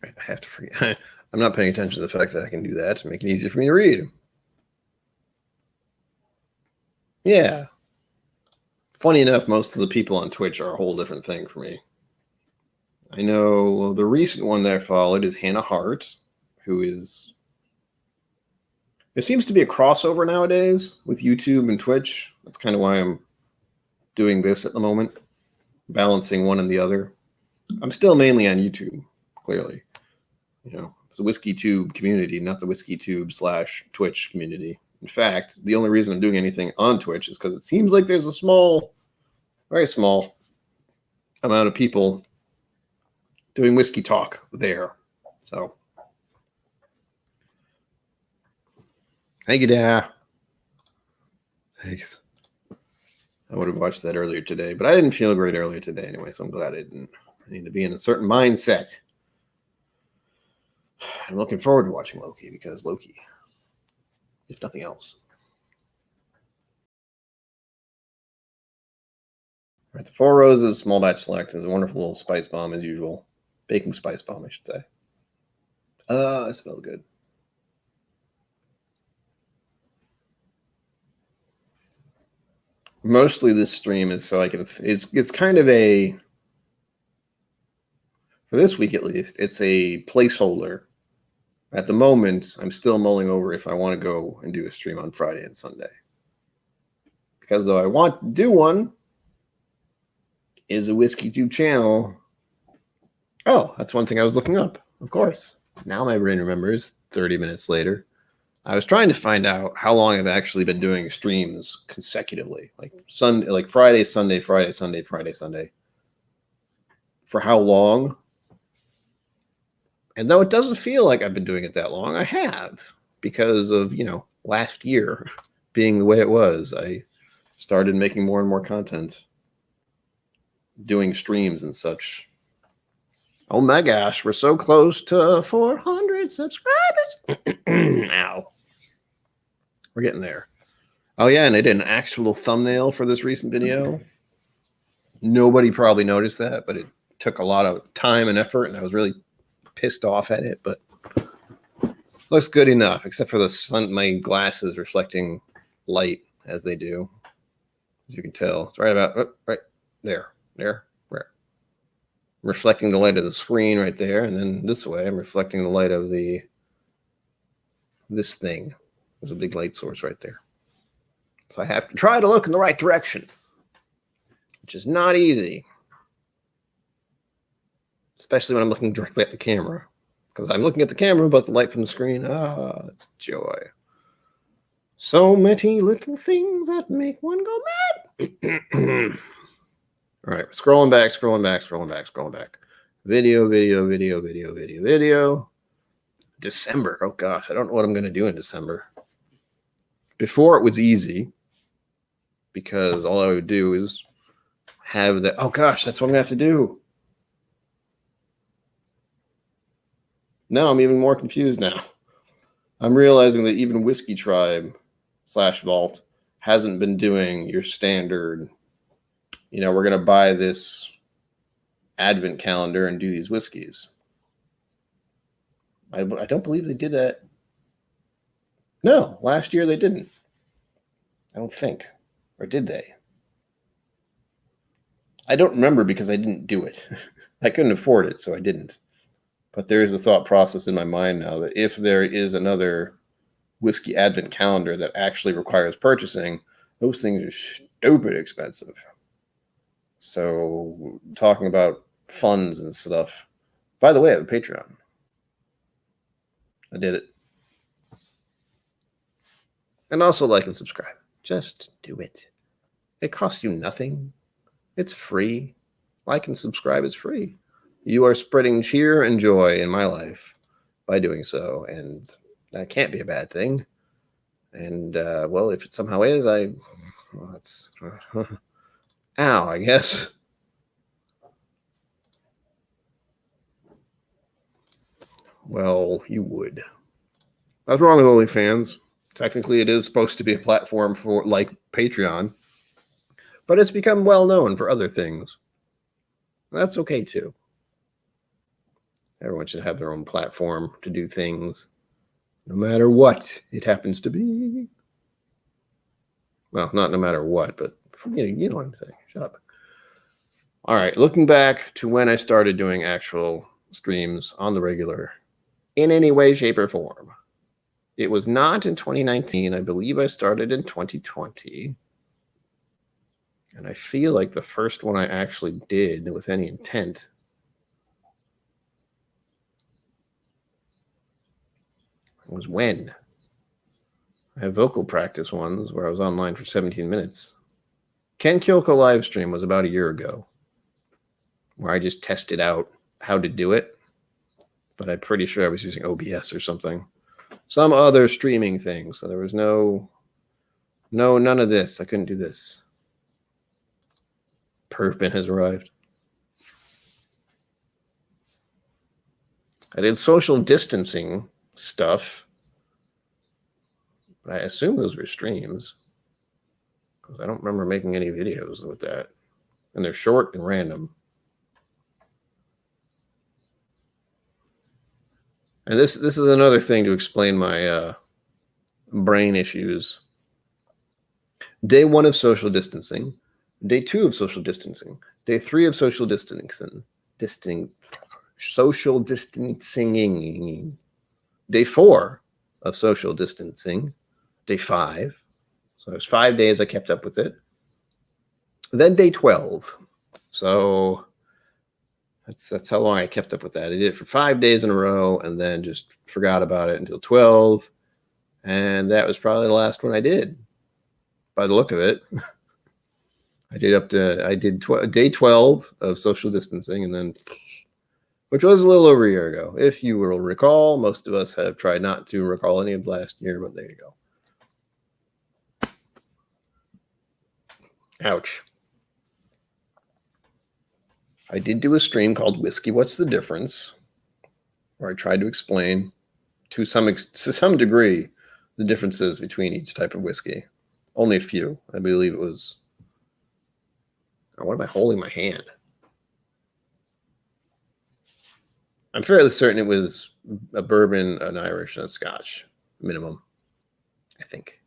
I have to forget. I'm not paying attention to the fact that I can do that to make it easier for me to read. Yeah. Funny enough, most of the people on Twitch are a whole different thing for me. I know the recent one that I followed is Hannah Hart, who is... There seems to be a crossover nowadays with YouTube and Twitch. That's kind of why I'm doing this at the moment, balancing one and the other. I'm still mainly on YouTube, clearly. You know, it's a Whiskey Tube community, not the Whiskey Tube / Twitch community. In fact, the only reason I'm doing anything on Twitch is because it seems like there's a small, very small amount of people doing whiskey talk there. So, thank you, Dad. Thanks. I would have watched that earlier today, but I didn't feel great earlier today anyway, so I'm glad I didn't. I need to be in a certain mindset. I'm looking forward to watching Loki because Loki, if nothing else. All right, the Four Roses Small Batch Select is a wonderful little spice bomb as usual. Baking spice bomb, I should say. It smells good. Mostly this stream is so I can, it's kind of a, for this week at least, it's a placeholder. At the moment, I'm still mulling over if I want to go and do a stream on Friday and Sunday. Because though I want to do one, is a Whiskey Tube channel. Oh, that's one thing I was looking up, of course. Now my brain remembers 30 minutes later. I was trying to find out how long I've actually been doing streams consecutively, like Friday, Sunday, Friday, Sunday, Friday, Sunday. For how long? And though it doesn't feel like I've been doing it that long, I have, because of, you know, last year being the way it was. I started making more and more content, doing streams and such. Oh my gosh, we're so close to 400 subscribers. Ow. We're getting there. Oh yeah, and I did an actual thumbnail for this recent video. Nobody probably noticed that, but it took a lot of time and effort, and I was really pissed off at it, but looks good enough, except for the sun, my glasses reflecting light as they do. As you can tell, it's right about right there. Reflecting the light of the screen right there, and then this way I'm reflecting the light of this thing. There's a big light source right there. So I have to try to look in the right direction, which is not easy. Especially when I'm looking directly at the camera. Because I'm looking at the camera, but the light from the screen, it's joy. So many little things that make one go mad. All right, scrolling back. Video. December. Oh gosh, I don't know what I'm going to do in December. Before it was easy because all I would do is have the, oh gosh, that's what I'm going to have to do. Now I'm even more confused now. I'm realizing that even Whiskey Tribe / Vault hasn't been doing your standard, you know, we're going to buy this advent calendar and do these whiskeys. I don't believe they did that. No, last year they didn't. I don't think. Or did they? I don't remember because I didn't do it. I couldn't afford it, so I didn't. But there is a thought process in my mind now that if there is another whiskey advent calendar that actually requires purchasing, those things are stupid expensive. So talking about funds and stuff. By the way, I have a Patreon. I did it. And also like and subscribe. Just do it. It costs you nothing. It's free. Like and subscribe is free. You are spreading cheer and joy in my life by doing so, and that can't be a bad thing. And well, if it somehow is, well, it's ow, I guess. Well, you would. What's wrong with OnlyFans? Technically, it is supposed to be a platform for like Patreon, but it's become well known for other things. That's okay too. Everyone should have their own platform to do things, no matter what it happens to be. Well, not no matter what, but you know what I'm saying. Shut up. All right, looking back to when I started doing actual streams on the regular, in any way, shape, or form. It was not in 2019. I believe I started in 2020. And I feel like the first one I actually did with any intent was when? I have vocal practice ones where I was online for 17 minutes. KillCo live stream was about a year ago, where I just tested out how to do it. But I'm pretty sure I was using OBS or something. Some other streaming thing. So there was none of this. I couldn't do this. Perfbin has arrived. I did social distancing stuff, but I assume those were streams because I don't remember making any videos with that, and they're short and random. And this is another thing to explain my brain issues. Day 1 of social distancing, day 2 of social distancing, day 3 of social distancing, social distancing, day 4 of social distancing, day 5. So there's 5 days I kept up with it. Then day 12. So that's how long I kept up with that. I did it for 5 days in a row and then just forgot about it until 12. And that was probably the last one I did, by the look of it. I did day 12 of social distancing, and then, which was a little over a year ago. If you will recall, most of us have tried not to recall any of last year, but there you go. Ouch. I did do a stream called Whiskey What's the Difference, where I tried to explain to some degree the differences between each type of whiskey. Only a few. I believe it was... Oh, what am I holding in my hand? I'm fairly certain it was a bourbon, an Irish, and a Scotch, minimum, I think.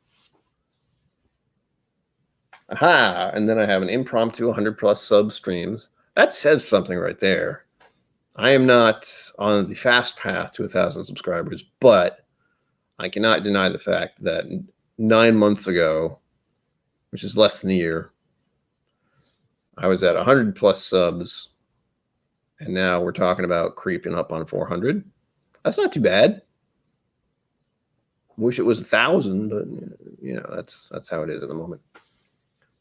Aha! And then I have an impromptu 100+ sub streams. That says something right there. I am not on the fast path to 1,000 subscribers, but I cannot deny the fact that 9 months ago, which is less than a year, I was at 100+ subs, and now we're talking about creeping up on 400. That's not too bad. Wish it was 1,000, but you know, that's how it is at the moment.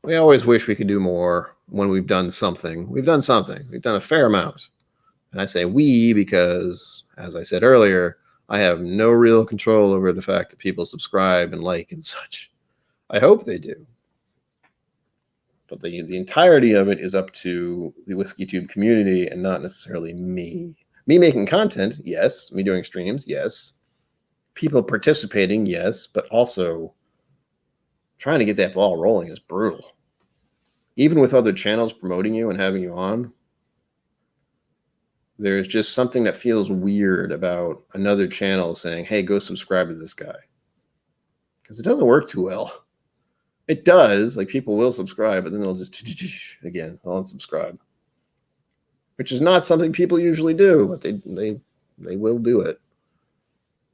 We always wish we could do more when we've done something. We've done something. We've done a fair amount. And I say we because, as I said earlier, I have no real control over the fact that people subscribe and like and such. I hope they do. But the entirety of it is up to the WhiskeyTube community and not necessarily me. Me making content, yes. Me doing streams, yes. People participating, yes. But also trying to get that ball rolling is brutal. Even with other channels promoting you and having you on, there's just something that feels weird about another channel saying, hey, go subscribe to this guy. Because it doesn't work too well. It does. Like, people will subscribe, but then they'll just, again, I'll unsubscribe. which is not something people usually do, but they will do it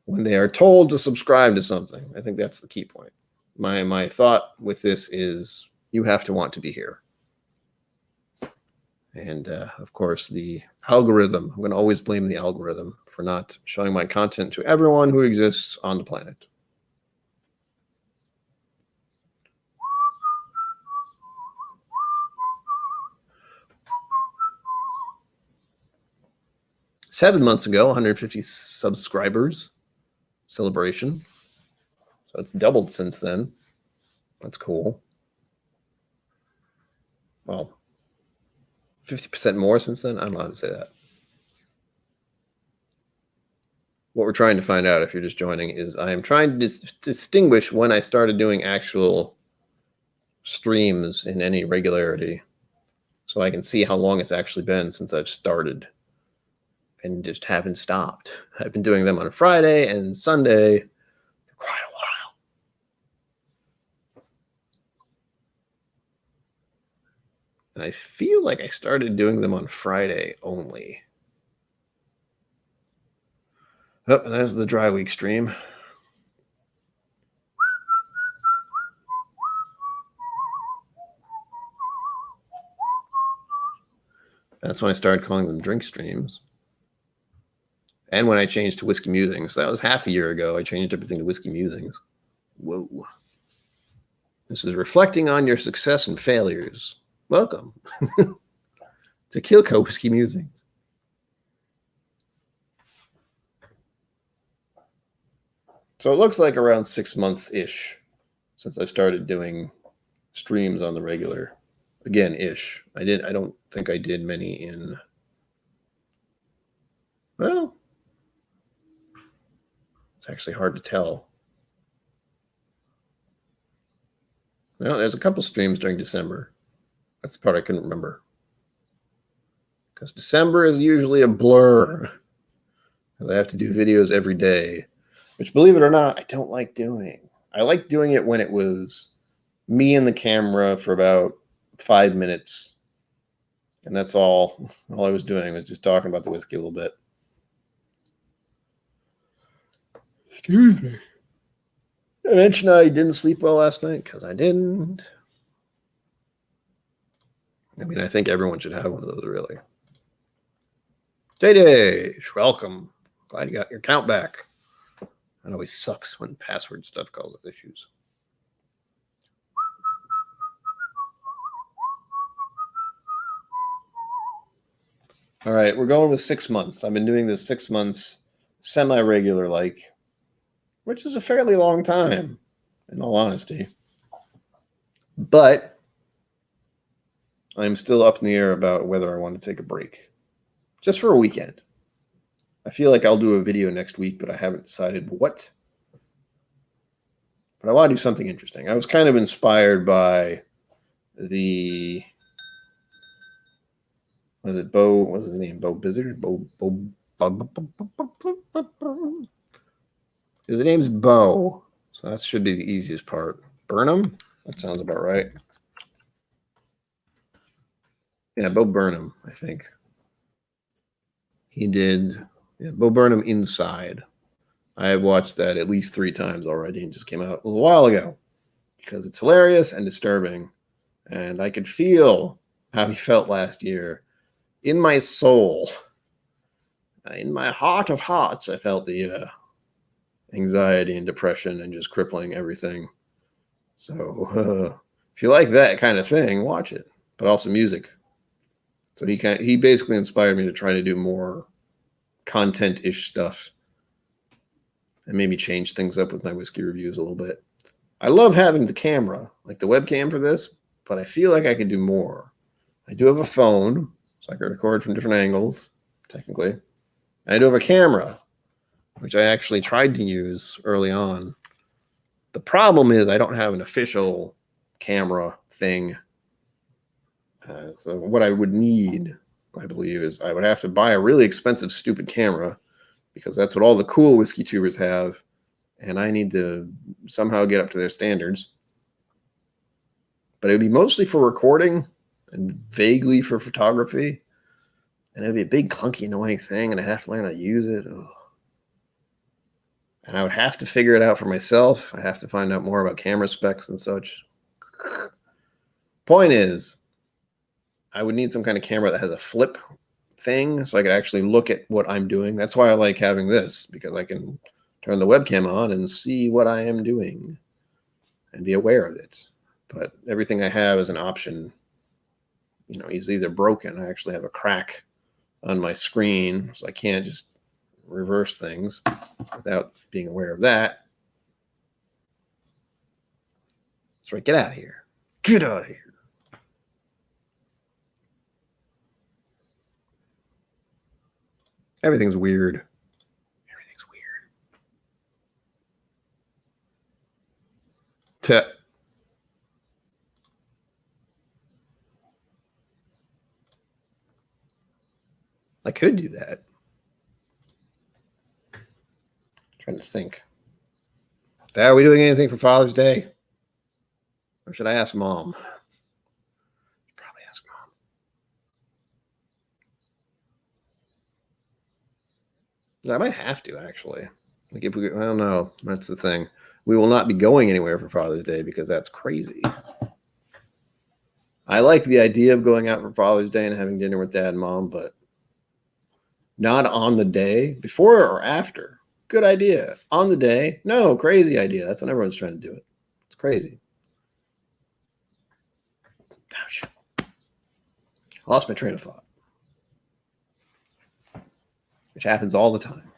when they are told to subscribe to something. I think that's the key point. My thought with this is you have to want to be here. And of course, the algorithm. I'm going to always blame the algorithm for not showing my content to everyone who exists on the planet. Seven months ago, 150 subscribers celebration. So it's doubled since then. That's cool. Well, 50% more since then? I don't know how to say that. What we're trying to find out, if you're just joining, is I am trying to distinguish when I started doing actual streams in any regularity so I can see how long it's actually been since I've started and just haven't stopped. I've been doing them on a Friday and Sunday for quite a while. And I feel like I started doing them on Friday only. Oh, and there's the dry week stream. That's when I started calling them drink streams. And when I changed to Whiskey Musings. That was half a year ago. I changed everything to Whiskey Musings. Whoa. This is reflecting on your success and failures. Welcome to KillCo Whiskey Musings. So it looks like around 6 months-ish since I started doing streams on the regular. Again, ish. I don't think I did many in, well, it's actually hard to tell. Well, there's a couple streams during December. That's the part I couldn't remember. Because December is usually a blur. I have to do videos every day, which, believe it or not, I don't like doing. I like doing it when it was me and the camera for about 5 minutes. And that's all I was doing was just talking about the whiskey a little bit. Excuse me. I mentioned I didn't sleep well last night because I didn't. I mean, I think everyone should have one of those, really. JD, welcome. Glad you got your count back. It always sucks when password stuff causes issues. All right, we're going with 6 months. I've been doing this 6 months semi-regular, which is a fairly long time, in all honesty. But I'm still up in the air about whether I want to take a break. Just for a weekend. I feel like I'll do a video next week, but I haven't decided what. But I want to do something interesting. I was kind of inspired by the... Was it Bo? What was his name? Bo Bizzard? His name's Bo. So that should be the easiest part. Burnham? That sounds about right. Yeah, Bo Burnham, I think. He did Bo Burnham Inside. I have watched that at least 3 times already and just came out a little while ago because it's hilarious and disturbing. And I could feel how he felt last year. In my soul, in my heart of hearts, I felt the anxiety and depression and just crippling everything. So if you like that kind of thing, watch it. But also music. So he basically inspired me to try to do more content-ish stuff and maybe change things up with my whiskey reviews a little bit. I love having the camera, like the webcam for this, but I feel like I could do more. I do have a phone, so I can record from different angles, technically. And I do have a camera, which I actually tried to use early on. The problem is I don't have an official camera thing. So what I would need, I believe, is I would have to buy a really expensive, stupid camera because that's what all the cool whiskey tubers have, and I need to somehow get up to their standards. But it would be mostly for recording and vaguely for photography. And it would be a big, clunky, annoying thing, and I'd have to learn how to use it. Ugh. And I would have to figure it out for myself. I have to find out more about camera specs and such. Point is, I would need some kind of camera that has a flip thing so I could actually look at what I'm doing. That's why I like having this, because I can turn the webcam on and see what I am doing and be aware of it. But everything I have is an option. You know, is either broken. I actually have a crack on my screen, so I can't just reverse things without being aware of that. That's right. Get out of here. Get out of here. Everything's weird. Everything's weird. I could do that. I'm trying to think. Dad, are we doing anything for Father's Day? Or should I ask Mom? Probably ask Mom. I might have to, actually. Like if we, I don't know. That's the thing. We will not be going anywhere for Father's Day because that's crazy. I like the idea of going out for Father's Day and having dinner with Dad and Mom, but not on the day, before or after. Good idea. On the day, no, crazy idea. That's when everyone's trying to do it. It's crazy. Ouch. Lost my train of thought, which happens all the time.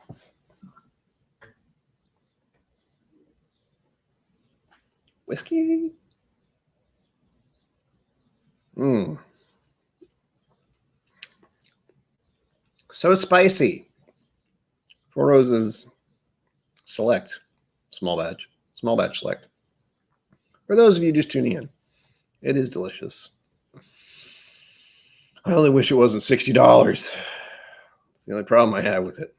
Whiskey. So spicy. Four Roses Select. Small batch select. For those of you just tuning in, it is delicious. I only wish it wasn't $60. It's the only problem I have with it.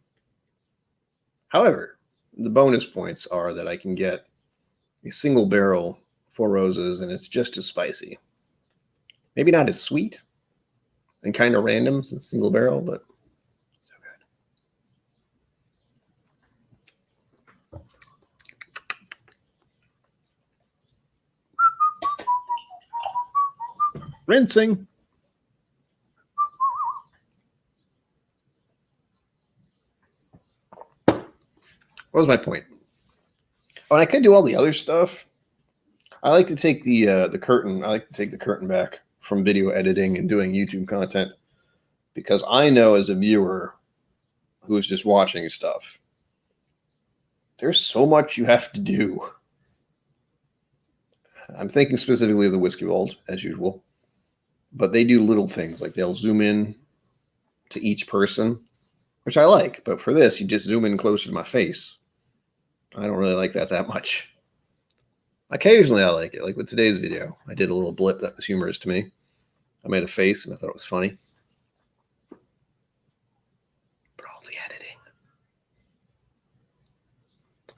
However, the bonus points are that I can get a single barrel Four Roses, and it's just as spicy. Maybe not as sweet and kind of random since single barrel, but so good. Rinsing. What was my point? Oh, and I could do all the other stuff. I like to take the curtain. I like to take the curtain back from video editing and doing YouTube content, because I know as a viewer who is just watching stuff, there's so much you have to do. I'm thinking specifically of the Whiskey Vault, as usual, but they do little things like they'll zoom in to each person, which I like. But for this, you just zoom in closer to my face. I don't really like that much. Occasionally, I like it. Like with today's video, I did a little blip that was humorous to me. I made a face and I thought it was funny. But all the editing.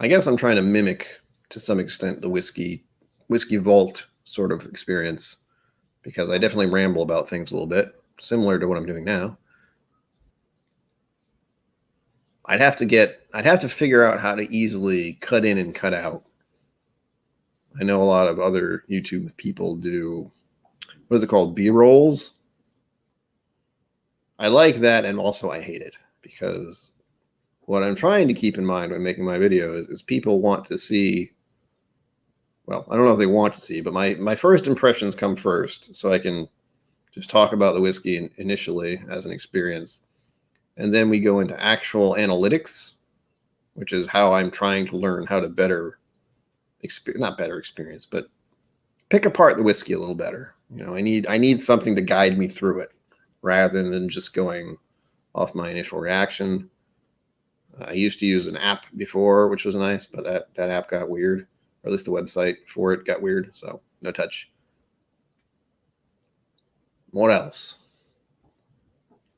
I guess I'm trying to mimic, to some extent, the Whiskey Vault sort of experience, because I definitely ramble about things a little bit, similar to what I'm doing now. I'd have to figure out how to easily cut in and cut out. I know a lot of other YouTube people do, what is it called? B-rolls. I like that, and also I hate it, because what I'm trying to keep in mind when making my videos is people want to see, well, I don't know if they want to see, but my first impressions come first, so I can just talk about the whiskey initially as an experience. And then we go into actual analytics, which is how I'm trying to learn how to not better experience, but pick apart the whiskey a little better. You know, I need something to guide me through it rather than just going off my initial reaction. I used to use an app before, which was nice, but that app got weird, or at least the website for it got weird, so no touch. What else?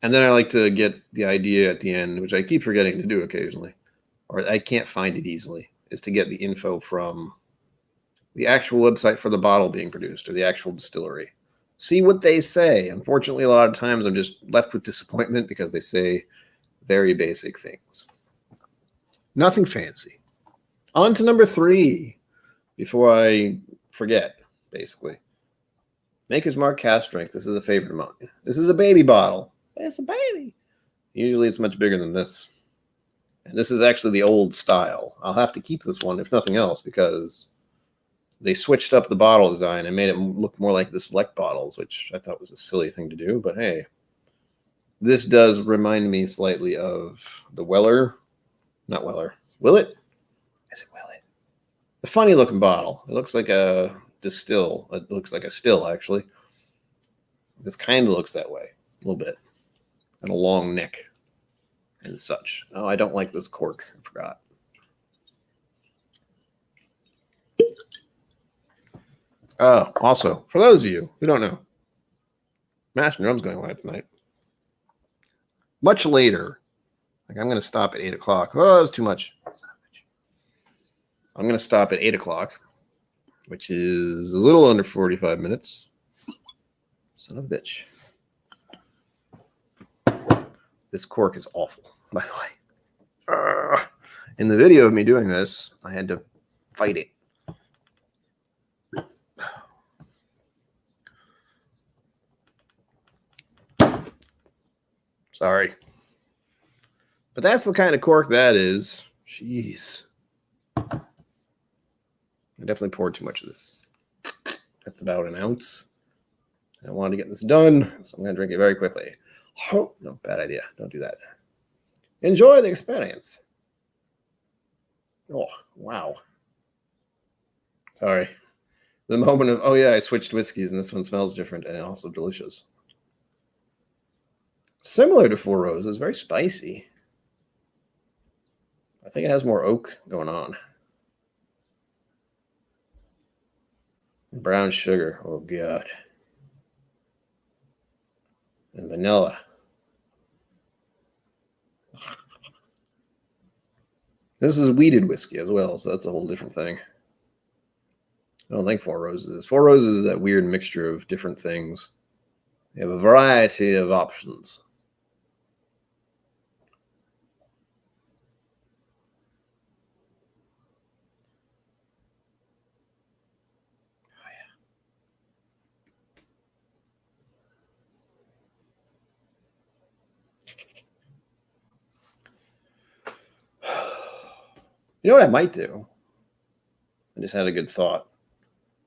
And then I like to get the idea at the end, which I keep forgetting to do occasionally, or I can't find it easily, is to get the info from the actual website for the bottle being produced, or the actual distillery. See what they say. Unfortunately, a lot of times I'm just left with disappointment because they say very basic things. Nothing fancy. On to number 3 before I forget, basically. Maker's Mark cast strength. This is a favorite of mine. This is a baby bottle. It's a baby. Usually it's much bigger than this. And this is actually the old style. I'll have to keep this one, if nothing else, because they switched up the bottle design and made it look more like the Select bottles, which I thought was a silly thing to do. But hey, this does remind me slightly of the Weller. Not Weller. Willet? Is it Willet? The funny looking bottle. It looks like a distill. It looks like a still, actually. This kind of looks that way a little bit. And a long neck and such. Oh, I don't like this cork. I forgot. Also, for those of you who don't know, Mash and Drum's going live tonight. Much later. Like, I'm going to stop at 8 o'clock. Oh, that was too much. I'm going to stop at 8 o'clock, which is a little under 45 minutes. Son of a bitch. This cork is awful, by the way. In the video of me doing this, I had to fight it. Sorry. But that's the kind of cork that is. Jeez. I definitely poured too much of this. That's about an ounce. I wanted to get this done, so I'm going to drink it very quickly. Oh, no, bad idea. Don't do that. Enjoy the experience. Oh, wow. Sorry. The moment of, oh yeah, I switched whiskeys and this one smells different and also delicious. Similar to Four Roses, very spicy. I think it has more oak going on. Brown sugar, oh god. And vanilla. This is weeded whiskey as well, so that's a whole different thing. I don't think Four Roses is. Four Roses is that weird mixture of different things. They have a variety of options. You know what I might do? I just had a good thought.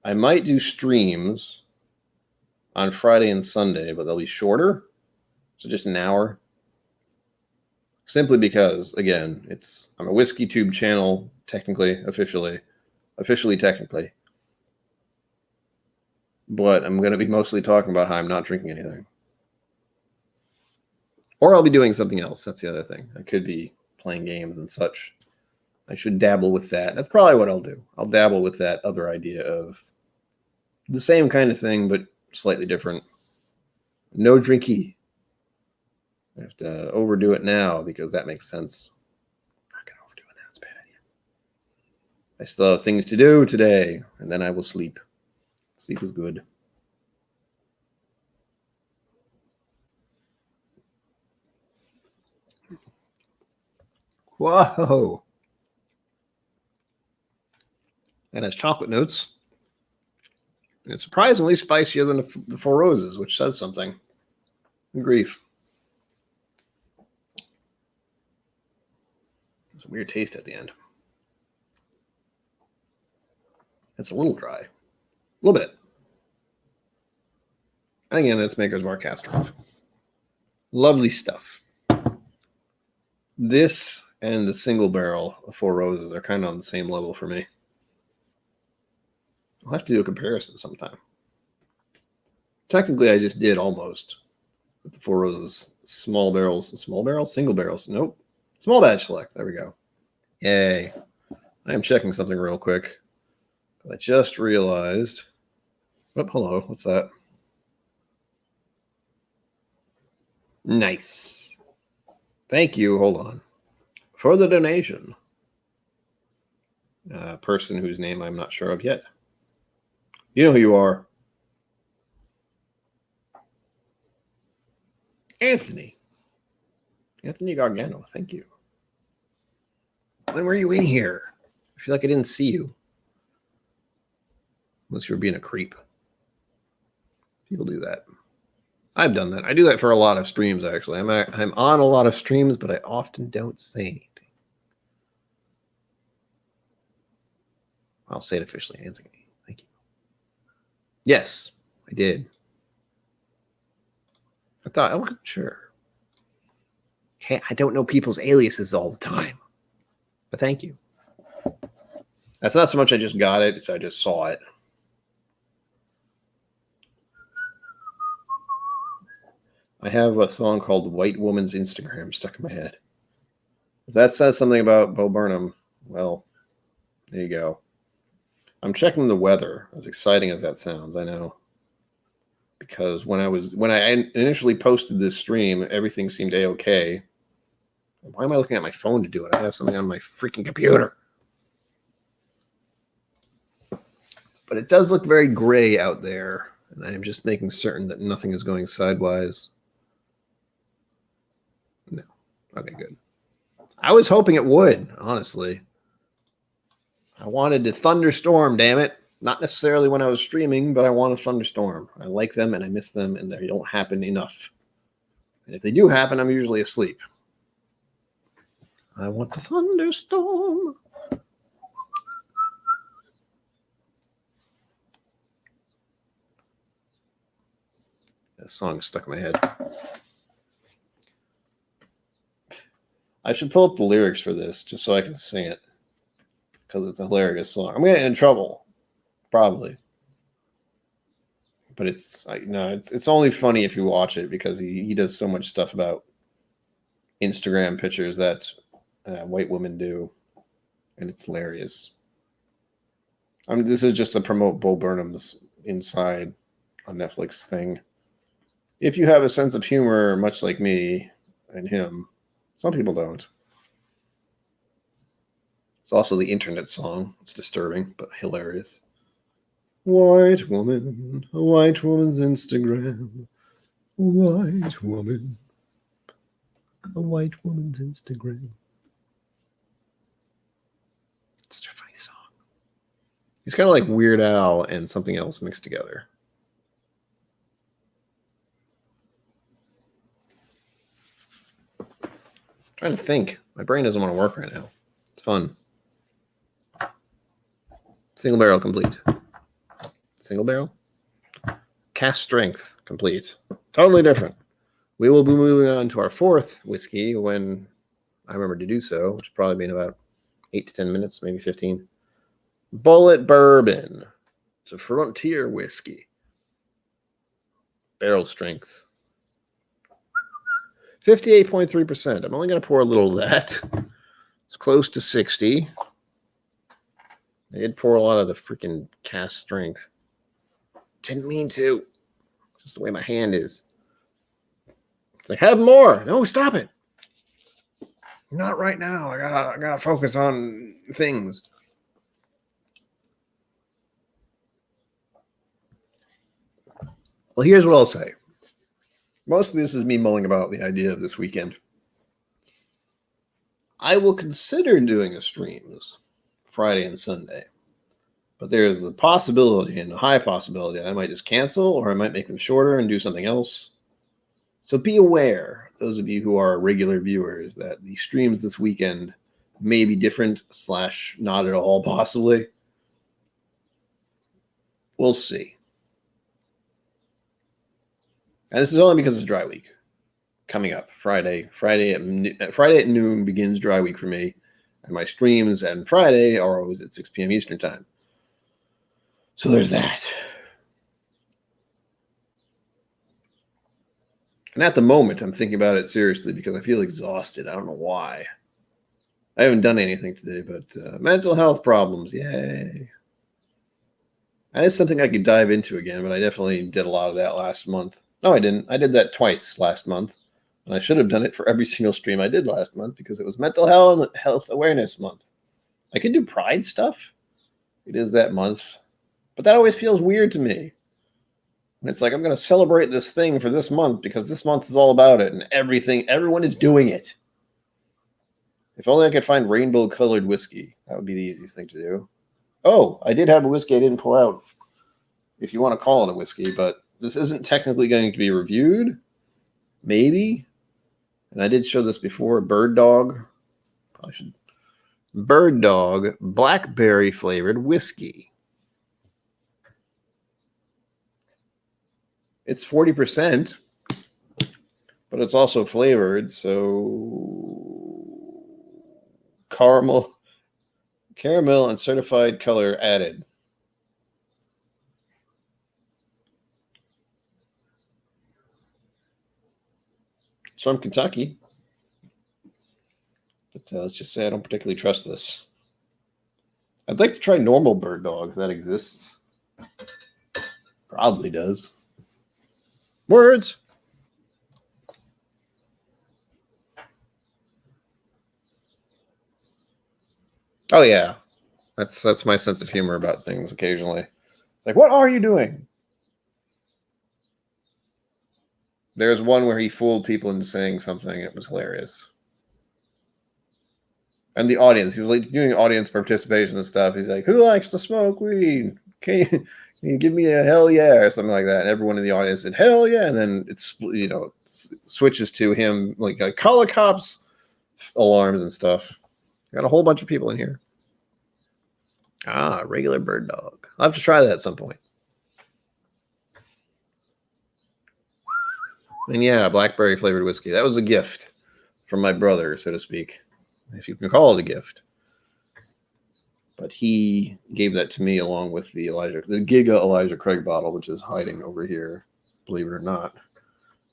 I might do streams on Friday and Sunday, but they'll be shorter. So just an hour. Simply because, again, I'm a Whiskey Tube channel, technically, officially. But I'm going to be mostly talking about how I'm not drinking anything. Or I'll be doing something else. That's the other thing. I could be playing games and such. I should dabble with that. That's probably what I'll do. I'll dabble with that other idea of the same kind of thing, but slightly different. No drinky. I have to overdo it now because that makes sense. I'm not going to overdo it now. It's a bad idea. I still have things to do today, and then I will sleep. Sleep is good. Whoa. And it's chocolate notes. And it's surprisingly spicier than the Four Roses, which says something. Grief. There's a weird taste at the end. It's a little dry. A little bit. And again, that's Maker's Mark Castro. Lovely stuff. This and the single barrel of Four Roses are kind of on the same level for me. I'll have to do a comparison sometime. Technically, I just did almost with the Four Roses small barrels. Small barrels? Single barrels. Nope. Small batch select. There we go. Yay. I am checking something real quick. I just realized. Oh, hello. What's that? Nice. Thank you. Hold on. For the donation. A person whose name I'm not sure of yet. You know who you are. Anthony Gargano, thank you. When were you in here? I feel like I didn't see you. Unless you were being a creep. People do that. I've done that. I do that for a lot of streams, actually. I'm on a lot of streams, but I often don't say anything. I'll say it officially, Anthony. Thank you. Yes, I did. I wasn't sure. Okay, I don't know people's aliases all the time. But thank you. That's not so much I just got it, it's I just saw it. I have a song called White Woman's Instagram stuck in my head. If that says something about Bo Burnham, well, there you go. I'm checking the weather, as exciting as that sounds, I know. Because when I initially posted this stream, everything seemed A-okay. Why am I looking at my phone to do it? I have something on my freaking computer. But it does look very gray out there, and I'm just making certain that nothing is going sidewise. No. Okay, good. I was hoping it would, honestly. I wanted a thunderstorm, damn it. Not necessarily when I was streaming, but I want a thunderstorm. I like them and I miss them, and they don't happen enough. And if they do happen, I'm usually asleep. I want the thunderstorm. That song stuck in my head. I should pull up the lyrics for this just so I can sing it, because it's a hilarious song. I'm getting in trouble, probably, but it's only funny if you watch it, because he does so much stuff about Instagram pictures that white women do, and it's hilarious. This is just to promote Bo Burnham's Inside on Netflix thing. If you have a sense of humor, much like me and him. Some people don't. It's also the internet song. It's disturbing, but hilarious. White woman, a white woman's Instagram. White woman, a white woman's Instagram. It's such a funny song. He's kind of like Weird Al and something else mixed together. Trying to think. My brain doesn't want to work right now. It's fun. Single barrel complete. Single barrel? Cast strength complete. Totally different. We will be moving on to our fourth whiskey when I remember to do so, which will probably be in about 8 to 10 minutes, maybe 15. Bullet Bourbon. It's a frontier whiskey. Barrel strength. 58.3%. I'm only going to pour a little of that. It's close to 60. I did pour a lot of the freaking cast strength. Didn't mean to. Just the way my hand is. It's like, have more. No, stop it. Not right now. I gotta focus on things. Well, here's what I'll say. Most of this is me mulling about the idea of this weekend. I will consider doing a streams Friday and Sunday, but there's the possibility, and a high possibility, I might just cancel, or I might make them shorter and do something else. So be aware, those of you who are regular viewers, that the streams this weekend may be different / not at all, possibly. We'll see. And this is only because it's dry week coming up. Friday at noon begins dry week for me. And my streams on Friday are always at 6 p.m. Eastern time. So there's that. And at the moment, I'm thinking about it seriously because I feel exhausted. I don't know why. I haven't done anything today, but mental health problems, yay. That is something I could dive into again, but I definitely did a lot of that last month. No, I didn't. I did that twice last month. And I should have done it for every single stream I did last month because it was Mental Health Awareness Month. I could do Pride stuff. It is that month. But that always feels weird to me. And it's like, I'm going to celebrate this thing for this month because this month is all about it, and everyone is doing it. If only I could find rainbow-colored whiskey. That would be the easiest thing to do. Oh, I did have a whiskey I didn't pull out, if you want to call it a whiskey, but this isn't technically going to be reviewed. Maybe. And I did show this before. Bird Dog. Probably should. Bird Dog blackberry flavored whiskey. It's 40%, but it's also flavored, so caramel and certified color added. It's from Kentucky. But let's just say I don't particularly trust this. I'd like to try normal Bird Dog if that exists. Probably does. Words. Oh yeah. That's my sense of humor about things occasionally. It's like, what are you doing? There's one where he fooled people into saying something. It was hilarious. And the audience, he was like doing audience participation and stuff. He's like, who likes to smoke weed? Can you give me a hell yeah or something like that? And everyone in the audience said, hell yeah. And then it's, switches to him, like, call the cops alarms and stuff. Got a whole bunch of people in here. Regular Bird Dog. I'll have to try that at some point. And yeah, blackberry flavored whiskey. That was a gift from my brother, so to speak, if you can call it a gift. But he gave that to me along with the Giga Elijah Craig bottle, which is hiding over here, believe it or not.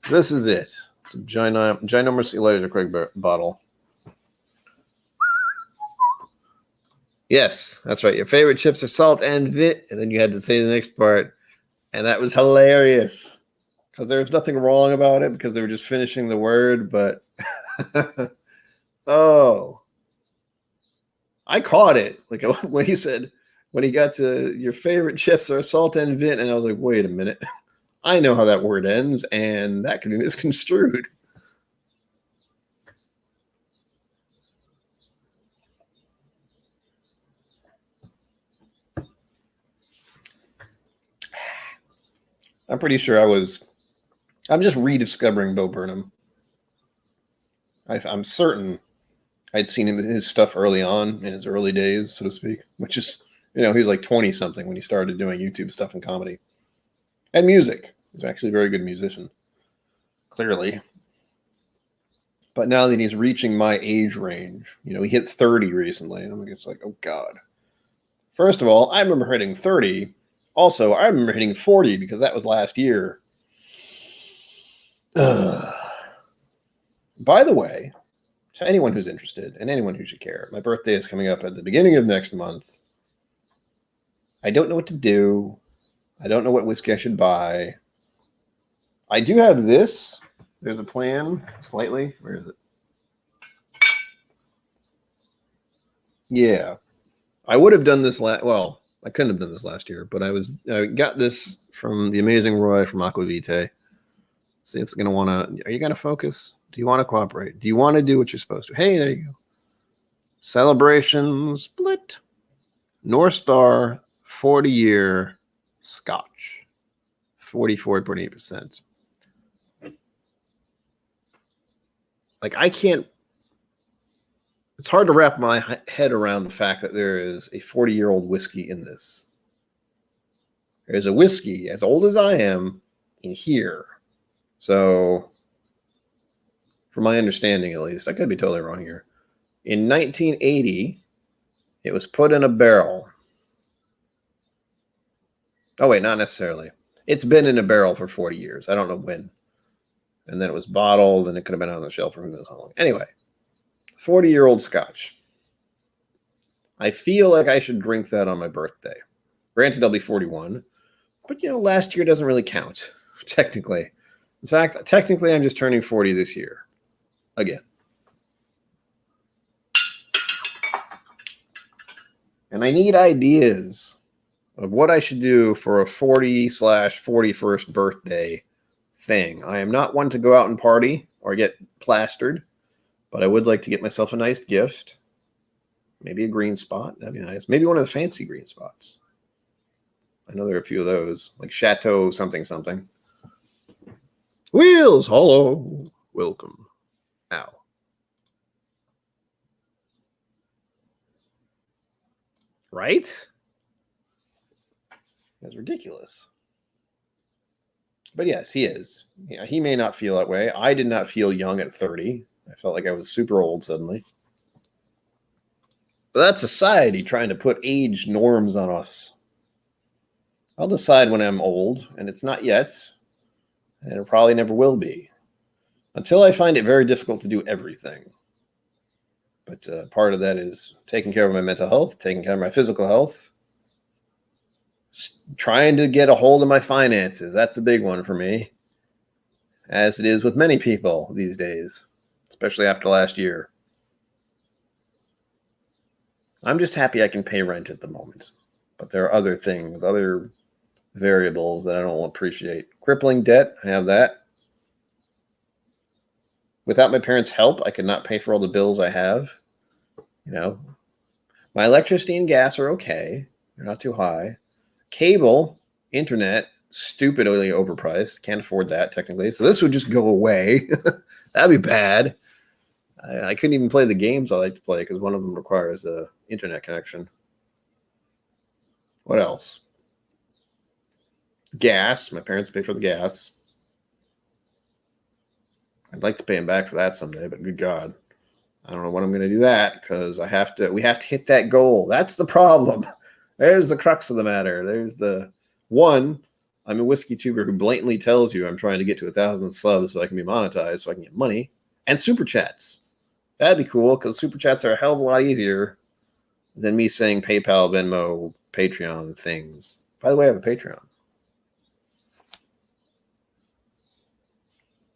This is it. It's a ginormous Elijah Craig bottle. Yes, that's right. Your favorite chips are salt and vit. And then you had to say the next part. And that was hilarious. Because there was nothing wrong about it because they were just finishing the word. But, oh. I caught it. Like when he said, when he got to your favorite chips are salt and vit. And I was like, wait a minute. I know how that word ends. And that can be misconstrued. I'm pretty sure I'm just rediscovering Bo Burnham. I'm certain I'd seen his stuff early on in his early days, so to speak, which is, he was like 20 something when he started doing YouTube stuff and comedy and music. He's actually a very good musician, clearly. But now that he's reaching my age range, he hit 30 recently, and I'm just like, oh God. First of all, I remember hitting 30. Also, I remember hitting 40 because that was last year. By the way, to anyone who's interested and anyone who should care, my birthday is coming up at the beginning of next month. I don't know what to do. I don't know what whiskey I should buy. I do have this. There's a plan, slightly. Where is it? Yeah. I would have done this well, I couldn't have done this last year, but I got this from the amazing Roy from Aquavitae. See if it's going to want to, are you going to focus? Do you want to cooperate? Do you want to do what you're supposed to? Hey, there you go. Celebration Split. North Star 40-year Scotch. 44.8%. Like, it's hard to wrap my head around the fact that there is a 40-year-old whiskey in this. There's a whiskey as old as I am in here. So, from my understanding at least, I could be totally wrong here. In 1980, it was put in a barrel. Oh, wait, not necessarily. It's been in a barrel for 40 years. I don't know when. And then it was bottled, and it could have been on the shelf for who knows how long. Anyway, 40-year-old Scotch. I feel like I should drink that on my birthday. Granted, I'll be 41. But, last year doesn't really count, technically. In fact, technically, I'm just turning 40 this year. Again. And I need ideas. of what I should do for a 40/41st birthday thing. I am not one to go out and party or get plastered, but I would like to get myself a nice gift. Maybe a green spot. That'd be nice. Maybe one of the fancy green spots. I know there are a few of those, like Chateau something something. Wheels hollow. Welcome. Ow. Right? That's ridiculous. But yes, he is. Yeah, he may not feel that way. I did not feel young at 30. I felt like I was super old suddenly. But that's society trying to put age norms on us. I'll decide when I'm old, and it's not yet, and it probably never will be, until I find it very difficult to do everything. But part of that is taking care of my mental health, taking care of my physical health, trying to get a hold of my finances. That's a big one for me, as it is with many people these days, especially after last year. I'm just happy I can pay rent at the moment. But there are other things, other variables that I don't appreciate. Crippling debt, I have that. Without my parents' help, I could not pay for all the bills I have. You know, my electricity and gas are okay. They're not too high. Cable, internet, stupidly overpriced. Can't afford that technically. So this would just go away. That'd be bad. I couldn't even play the games I like to play because one of them requires a internet connection. What else? Gas. My parents pay for the gas. I'd like to pay them back for that someday, but good God. I don't know when I'm going to do that because we have to hit that goal. That's the problem. There's the crux of the matter. There's the one. I'm a whiskey tuber who blatantly tells you I'm trying to get to 1,000 subs so I can be monetized, so I can get money. And super chats. That'd be cool because super chats are a hell of a lot easier than me saying PayPal, Venmo, Patreon things. By the way, I have a Patreon.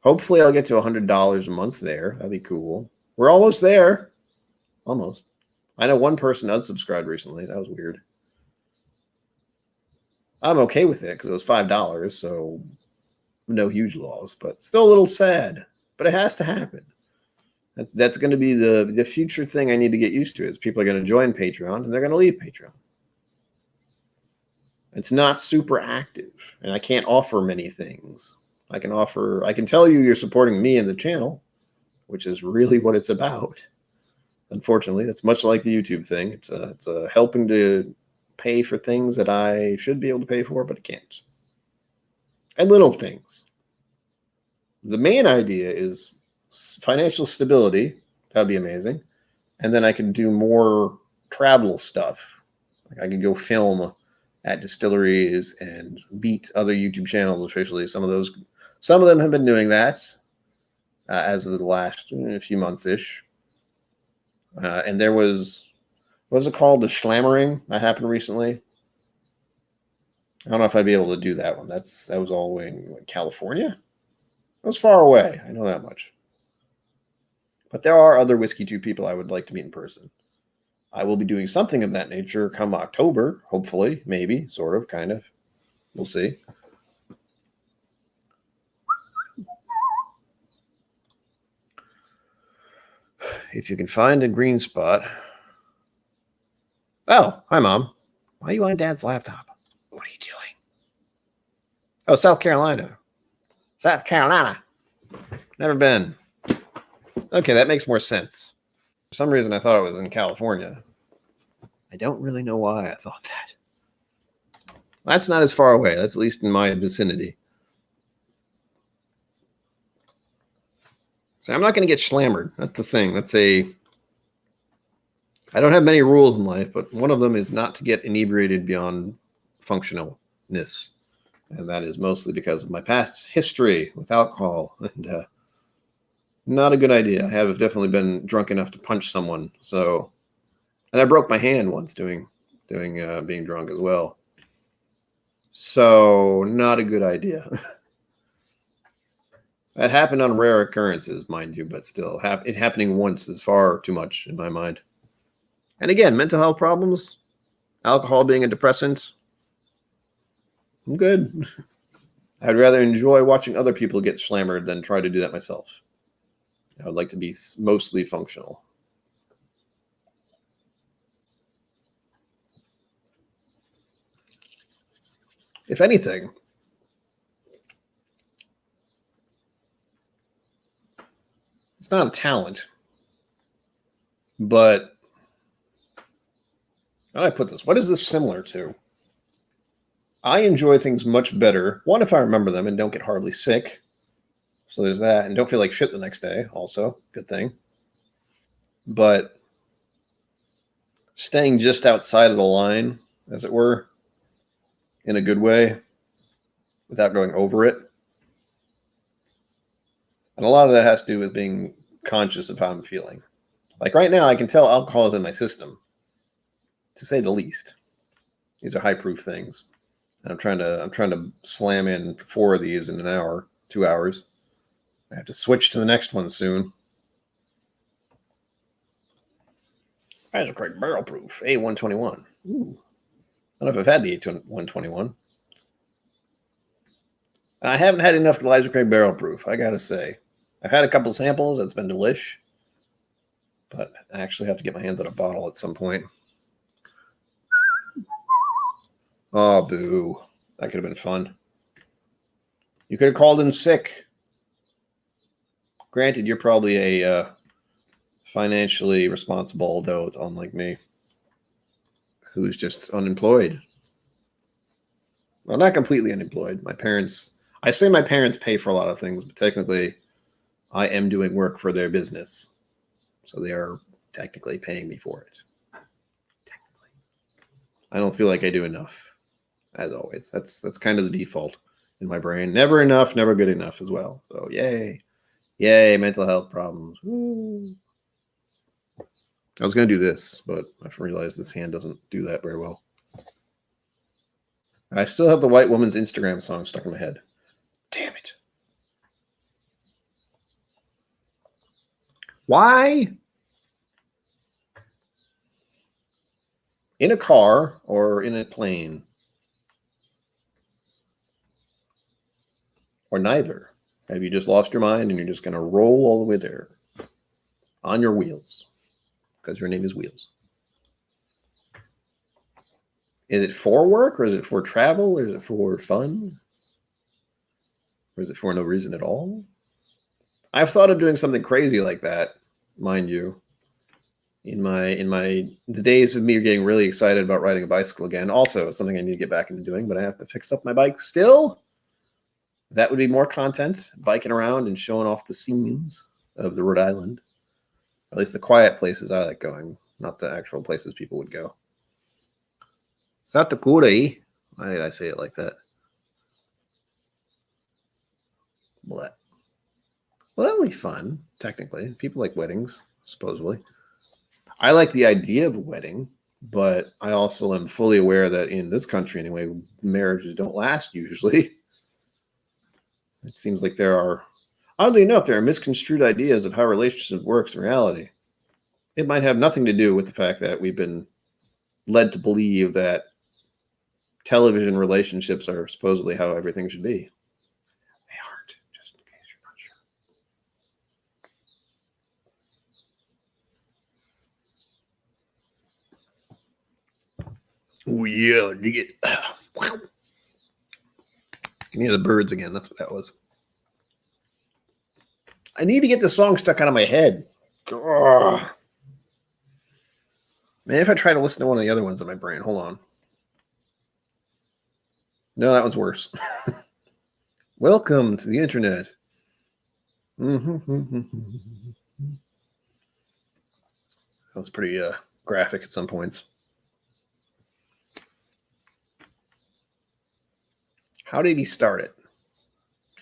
Hopefully I'll get to $100 a month there. That'd be cool. We're almost there. Almost. I know one person unsubscribed recently. That was weird. I'm okay with it because it was $5, so no huge loss, but still a little sad. But it has to happen. That's going to be the future thing I need to get used to is people are going to join Patreon and they're going to leave Patreon. It's not super active, and I can't offer many things. I can tell you you're supporting me and the channel, which is really what it's about. Unfortunately, that's much like the YouTube thing. It's a helping to pay for things that I should be able to pay for, but I can't. And little things. The main idea is financial stability. That'd be amazing. And then I can do more travel stuff. Like I can go film at distilleries and beat other YouTube channels officially. Some of them have been doing that as of the last few months-ish. And there was, what was it called? The Schlammering that happened recently. I don't know if I'd be able to do that one. That was all the way in California. It was far away. I know that much. But there are other Whiskey 2 people I would like to meet in person. I will be doing something of that nature come October, hopefully, maybe, sort of, kind of. We'll see. If you can find a green spot. Oh, hi, Mom. Why are you on Dad's laptop? What are you doing? Oh, South Carolina. South Carolina. Never been. Okay, that makes more sense. For some reason, I thought it was in California. I don't really know why I thought that. That's not as far away. That's at least in my vicinity. So I'm not going to get slammered. That's the thing. I don't have many rules in life, but one of them is not to get inebriated beyond functionalness. And that is mostly because of my past history with alcohol. And not a good idea. I have definitely been drunk enough to punch someone. So, and I broke my hand once doing being drunk as well. So not a good idea. That happened on rare occurrences, mind you, but still, it happening once is far too much in my mind. And again, mental health problems, alcohol being a depressant, I'm good. I'd rather enjoy watching other people get slammered than try to do that myself. I would like to be mostly functional. If anything, it's not a talent, but how do I put this? What is this similar to? I enjoy things much better. One, if I remember them and don't get horribly sick. So there's that. And don't feel like shit the next day. Also, good thing. But staying just outside of the line, as it were, in a good way, without going over it. And a lot of that has to do with being conscious of how I'm feeling. Like right now, I can tell alcohol is in my system, to say the least. These are high proof things. And I'm trying to slam in 4 of these in an hour, 2 hours. I have to switch to the next one soon. That's a great barrel proof. A121. Ooh. I don't know if I've had the A121. I haven't had enough Elijah Craig barrel proof, I gotta say. I've had a couple samples. It's been delish. But I actually have to get my hands on a bottle at some point. Oh, boo. That could have been fun. You could have called in sick. Granted, you're probably a financially responsible adult, unlike me, who's just unemployed. Well, not completely unemployed. I say my parents pay for a lot of things, but technically I am doing work for their business. So they are technically paying me for it. Technically. I don't feel like I do enough, as always. That's kind of the default in my brain. Never enough, never good enough as well. So yay. Yay, mental health problems. Woo. I was going to do this, but I realized this hand doesn't do that very well. I still have the white woman's Instagram song stuck in my head. Damn it. Why? In a car or in a plane? Or neither? Have you just lost your mind and you're just going to roll all the way there on your wheels? Because your name is Wheels. Is it for work or is it for travel or is it for fun? Or is it for no reason at all? I've thought of doing something crazy like that, mind you, in the days of me getting really excited about riding a bicycle again. Also, something I need to get back into doing, but I have to fix up my bike still. That would be more content, biking around and showing off the scenes of the Rhode Island. At least the quiet places I like going, not the actual places people would go. South Dakota. Why did I say it like that? What? Well, that would be fun, technically. People like weddings, supposedly. I like the idea of a wedding, but I also am fully aware that in this country, anyway, marriages don't last usually. It seems like oddly enough, there are misconstrued ideas of how relationship works in reality. It might have nothing to do with the fact that we've been led to believe that television relationships are supposedly how everything should be. They aren't, just in case you're not sure. Oh, yeah. Dig it. Wow. Can you hear the birds again? That's what that was. I need to get the song stuck out of my head. Ugh. Man, if I try to listen to one of the other ones in my brain. Hold on. No, that one's worse. Welcome to the internet. That was pretty graphic at some points. How did he start it?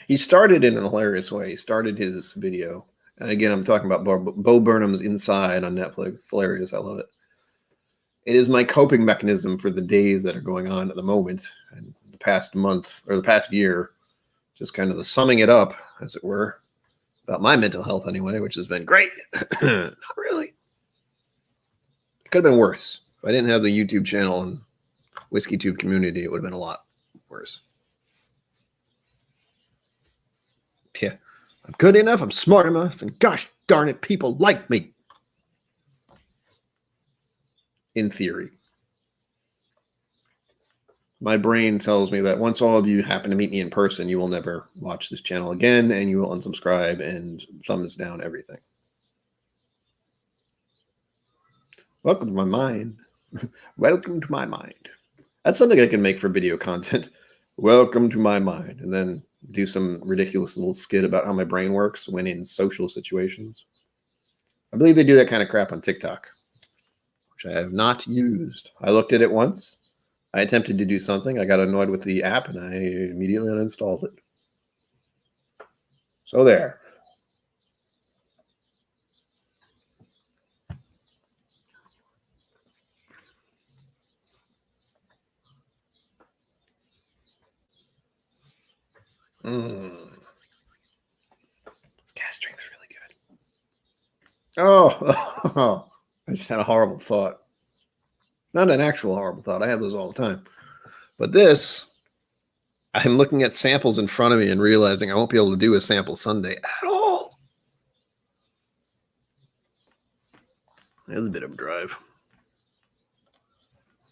He started in a hilarious way. He started his video. And again, I'm talking about Bo Burnham's Inside on Netflix. It's hilarious. I love it. It is my coping mechanism for the days that are going on at the moment and the past month or the past year. Just kind of the summing it up, as it were, about my mental health anyway, which has been great. Not really. It could have been worse. If I didn't have the YouTube channel and Whiskey Tube community, it would have been a lot worse. Yeah, I'm good enough, I'm smart enough, and gosh darn it, people like me. In theory. My brain tells me that once all of you happen to meet me in person, you will never watch this channel again, and you will unsubscribe and thumbs down everything. Welcome to my mind. Welcome to my mind. That's something I can make for video content. Welcome to my mind. And then do some ridiculous little skit about how my brain works when in social situations. I believe they do that kind of crap on TikTok, which I have not used. I looked at it once. I attempted to do something. I got annoyed with the app, and I immediately uninstalled it. So there. Gas drink's really good. Oh, I just had a horrible thought. Not an actual horrible thought. I have those all the time. But this, I'm looking at samples in front of me and realizing I won't be able to do a sample Sunday at all. That was a bit of a drive.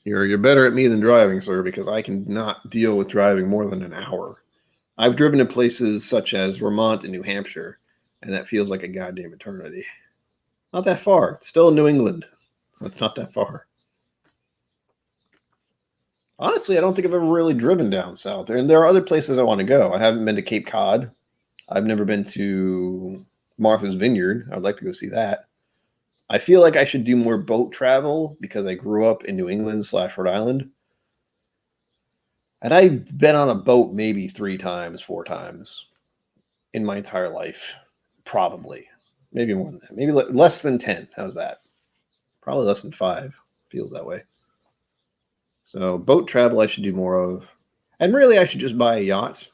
You're better at me than driving, sir, because I cannot deal with driving more than an hour. I've driven to places such as Vermont and New Hampshire, and that feels like a goddamn eternity. Not that far. It's still in New England, so it's not that far. Honestly, I don't think I've ever really driven down south. And there are other places I want to go. I haven't been to Cape Cod. I've never been to Martha's Vineyard. I'd like to go see that. I feel like I should do more boat travel because I grew up in New England / Rhode Island. And I've been on a boat maybe 3 times, 4 times in my entire life. Probably. Maybe more than that. Maybe less than 10. How's that? Probably less than 5. Feels that way. So boat travel I should do more of. And really I should just buy a yacht.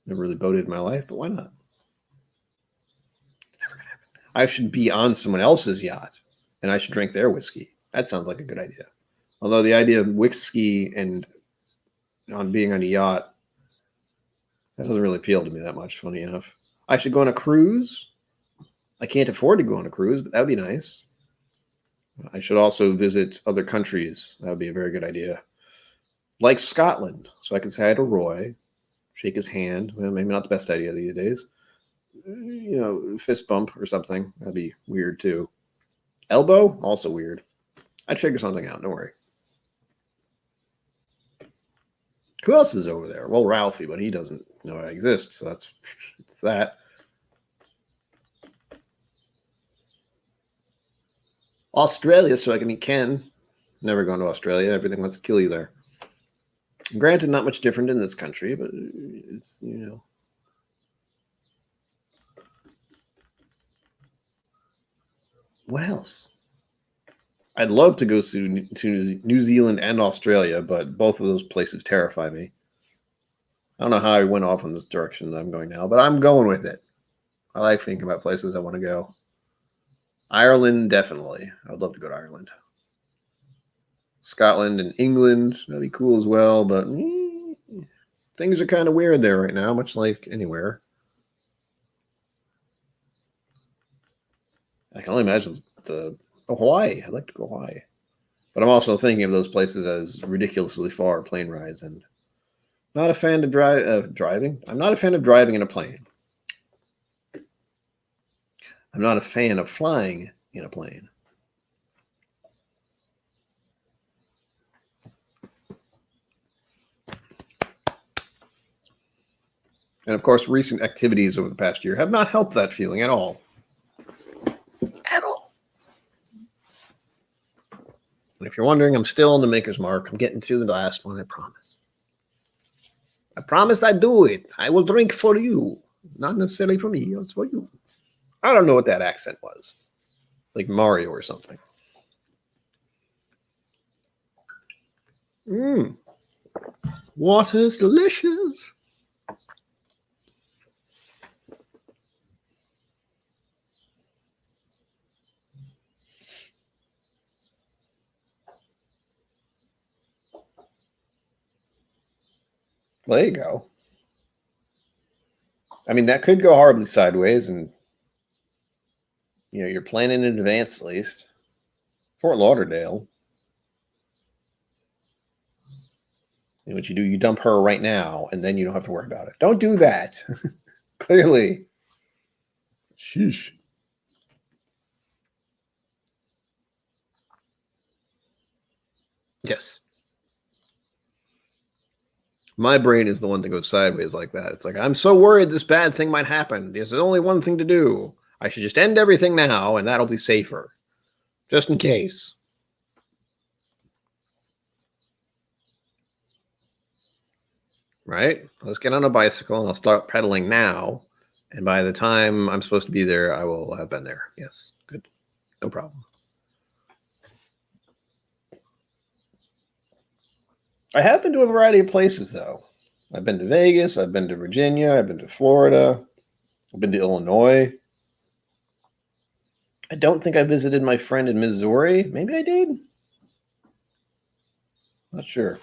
Never really boated in my life, but why not? It's never going to happen. I should be on someone else's yacht, and I should drink their whiskey. That sounds like a good idea. Although the idea of whiskey and on being on a yacht, that doesn't really appeal to me that much, funny enough. I should go on a cruise. I can't afford to go on a cruise, but that would be nice. I should also visit other countries. That would be a very good idea. Like Scotland. So I could say hi to Roy, shake his hand. Well, maybe not the best idea these days. You know, fist bump or something. That'd be weird too. Elbow? Also weird. I'd figure something out. Don't worry. Who else is over there? Well, Ralphie, but he doesn't know I exist. So it's that. Australia, so I can meet Ken. Never going to Australia. Everything wants to kill you there. Granted, not much different in this country, but it's, you know. What else? I'd love to go to New Zealand and Australia, but both of those places terrify me. I don't know how I went off in this direction that I'm going now, but I'm going with it. I like thinking about places I want to go. Ireland, definitely. I'd love to go to Ireland. Scotland and England, that'd be cool as well, but things are kind of weird there right now, much like anywhere. I can only imagine Hawaii. I'd like to go Hawaii. But I'm also thinking of those places as ridiculously far plane rides, and not a fan of driving. I'm not a fan of driving in a plane. I'm not a fan of flying in a plane. And of course, recent activities over the past year have not helped that feeling at all. At all. And if you're wondering, I'm still on the Maker's Mark. I'm getting to the last one, I promise. I promise I do it. I will drink for you. Not necessarily for me, it's for you. I don't know what that accent was. It's like Mario or something. Water's delicious. Well, there you go. I mean, that could go horribly sideways, and you're planning in advance at least. Fort Lauderdale. And what you do, you dump her right now, and then you don't have to worry about it. Don't do that. Clearly. Sheesh. Yes. My brain is the one that goes sideways like that. It's like, I'm so worried this bad thing might happen. There's only one thing to do. I should just end everything now, and that'll be safer. Just in case. Right? Let's get on a bicycle, and I'll start pedaling now. And by the time I'm supposed to be there, I will have been there. Yes. Good. No problem. I have been to a variety of places, though. I've been to Vegas. I've been to Virginia. I've been to Florida. I've been to Illinois. I don't think I visited my friend in Missouri. Maybe I did. Not sure.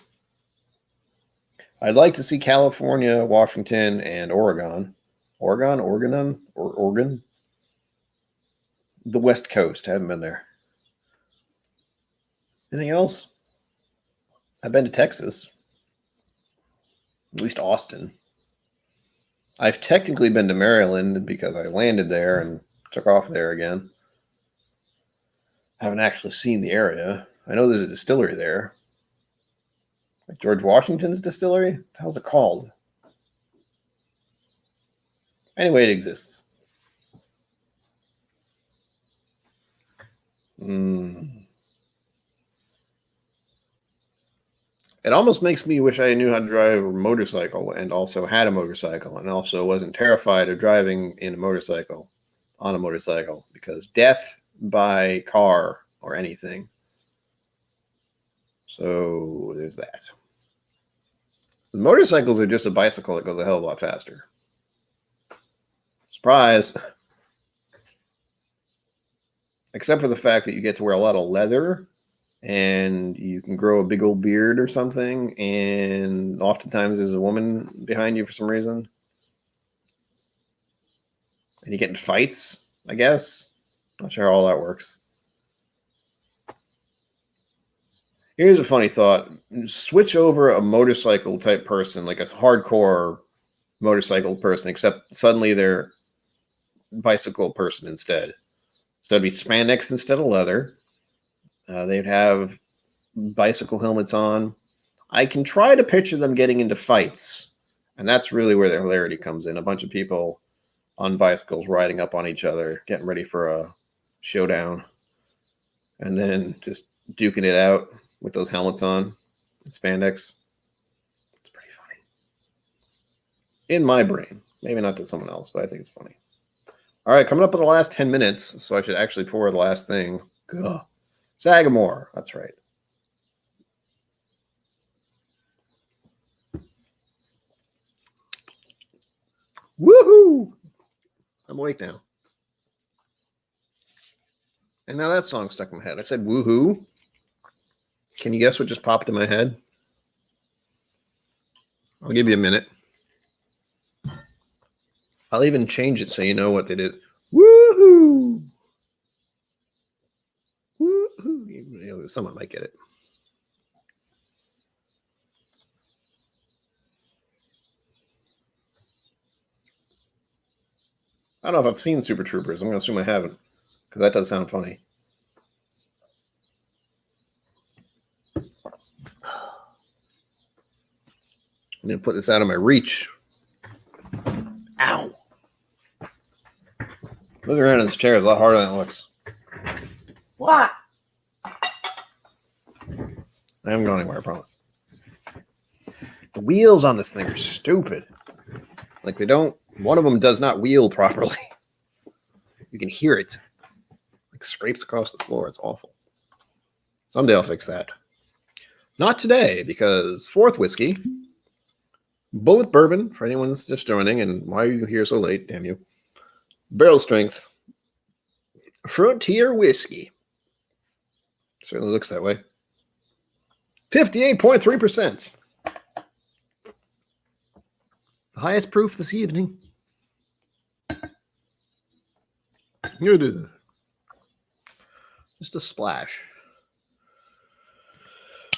I'd like to see California, Washington, and Oregon. Oregon? The West Coast. I haven't been there. Anything else? I've been to Texas. At least Austin. I've technically been to Maryland because I landed there and took off there again. I haven't actually seen the area. I know there's a distillery there. Like George Washington's distillery? How's it called? Anyway, it exists. It almost makes me wish I knew how to drive a motorcycle and also had a motorcycle and also wasn't terrified of driving on a motorcycle, because death by car or anything. So there's that. The motorcycles are just a bicycle that goes a hell of a lot faster. Surprise. Except for the fact that you get to wear a lot of leather and you can grow a big old beard or something, and oftentimes there's a woman behind you for some reason. And you get in fights, I guess. Not sure how all that works. Here's a funny thought. Switch over a motorcycle type person, like a hardcore motorcycle person, except suddenly they're bicycle person instead. So it'd be spandex instead of leather. They'd have bicycle helmets on. I can try to picture them getting into fights, and that's really where the hilarity comes in. A bunch of people on bicycles riding up on each other, getting ready for a showdown, and then just duking it out with those helmets on and spandex. It's pretty funny. In my brain. Maybe not to someone else, but I think it's funny. All right, coming up in the last 10 minutes, so I should actually pour the last thing. Ugh. Sagamore, that's right. Woohoo! I'm awake now. And now that song stuck in my head. I said woohoo. Can you guess what just popped in my head? I'll give you a minute. I'll even change it so you know what it is. Woohoo! Woohoo! Someone might get it. I don't know if I've seen Super Troopers. I'm going to assume I haven't, because that does sound funny. I'm going to put this out of my reach. Ow. Moving around in this chair is a lot harder than it looks. What? I haven't gone anywhere, I promise. The wheels on this thing are stupid. Like they don't, one of them does not wheel properly. You can hear it. Like scrapes across the floor. It's awful. Someday I'll fix that. Not today, because fourth whiskey, Bullet Bourbon, for anyone that's just joining, and why are you here so late, damn you? Barrel strength, Frontier whiskey. Certainly looks that way. 58.3%. The highest proof this evening. Just a splash.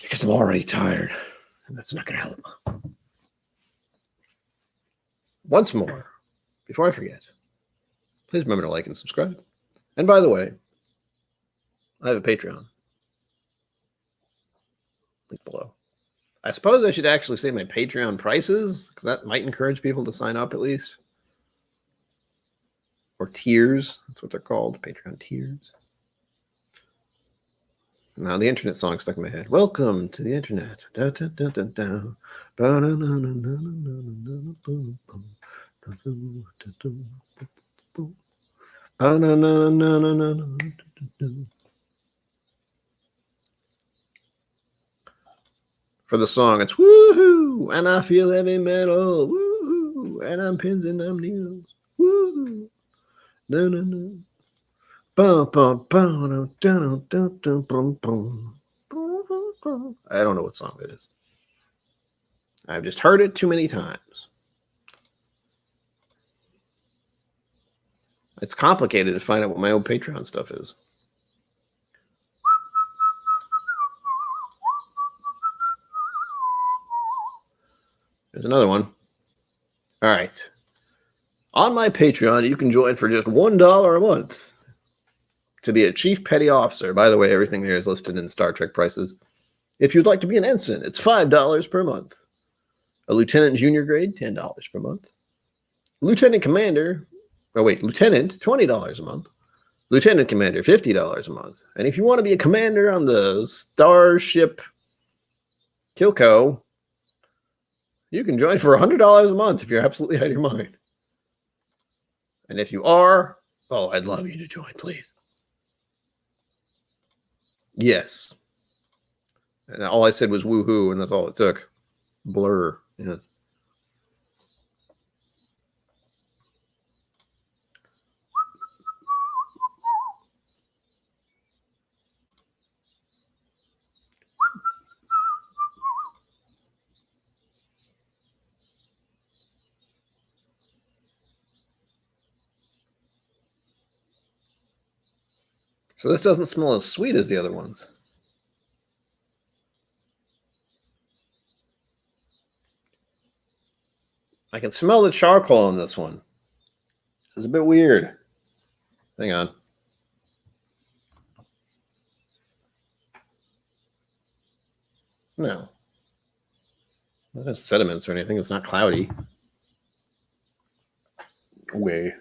Because I'm already tired. And that's not going to help. Once more, before I forget, please remember to like and subscribe. And by the way, I have a Patreon. Link below. I suppose I should actually say my Patreon prices, because that might encourage people to sign up at least. Or tiers. That's what they're called. Patreon tiers. Now the internet song stuck in my head. Welcome to the internet. Da, da, da, da, da. For the song, it's woohoo, and I feel heavy metal, woohoo, and I'm pins and I'm needles, woohoo, no, no, no. I don't know what song it is. I've just heard it too many times. It's complicated to find out what my old Patreon stuff is. There's another one. All right. On my Patreon, you can join for just $1 a month to be a chief petty officer. By the way, everything there is listed in Star Trek prices. If you'd like to be an ensign, it's $5 per month. A lieutenant junior grade, $10 per month. Lieutenant commander, lieutenant, $20 a month. Lieutenant commander, $50 a month. And if you want to be a commander on the starship KillCo, you can join for $100 a month if you're absolutely out of your mind. And if you are, oh, I'd love you to join, please. Yes. And all I said was woohoo, and that's all it took. Blur. Yes. So this doesn't smell as sweet as the other ones. I can smell the charcoal in this one. It's a bit weird. Hang on. No. There's no sediments or anything. It's not cloudy. Way.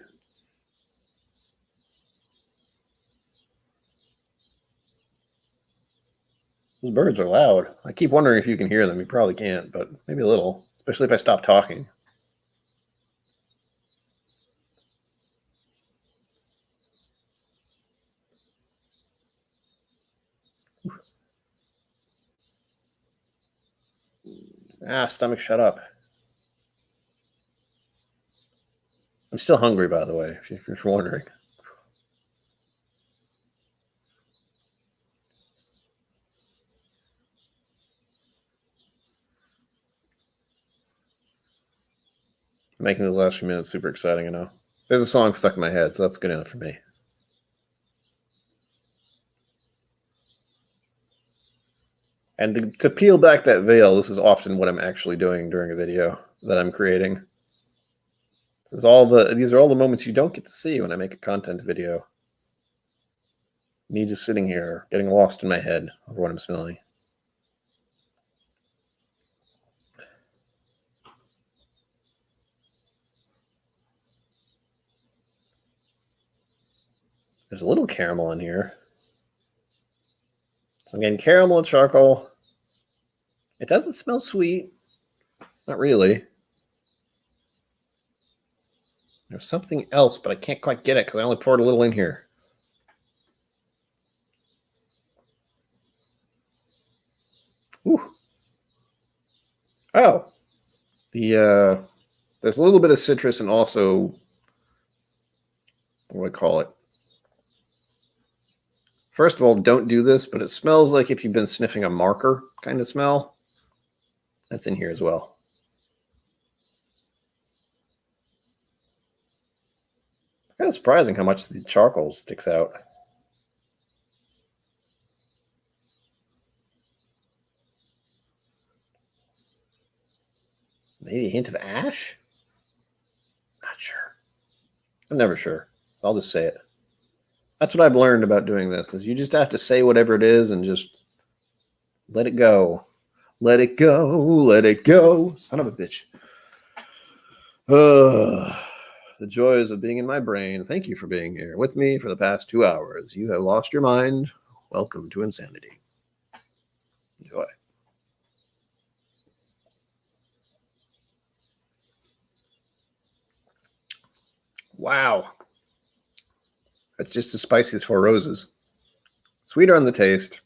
Those birds are loud. I keep wondering if you can hear them. You probably can't, but maybe a little, especially if I stop talking. Stomach, shut up. I'm still hungry, by the way, if you're wondering. Making those last few minutes super exciting, I know. There's a song stuck in my head, so that's good enough for me. And to peel back that veil, this is often what I'm actually doing during a video that I'm creating. These are all the moments you don't get to see when I make a content video. Me just sitting here, getting lost in my head over what I'm smelling. There's a little caramel in here. So I'm getting caramel and charcoal. It doesn't smell sweet. Not really. There's something else, but I can't quite get it because I only poured a little in here. Ooh. Oh. There's a little bit of citrus and also, what do I call it? First of all, don't do this, but it smells like if you've been sniffing a marker kind of smell. That's in here as well. Kind of surprising how much the charcoal sticks out. Maybe a hint of ash? Not sure. I'm never sure. So I'll just say it. That's what I've learned about doing this, is you just have to say whatever it is and just let it go. Let it go. Let it go. Son of a bitch. The joys of being in my brain. Thank you for being here with me for the past 2 hours. You have lost your mind. Welcome to insanity. Enjoy. Wow. That's just as spicy as Four Roses. Sweeter on the taste.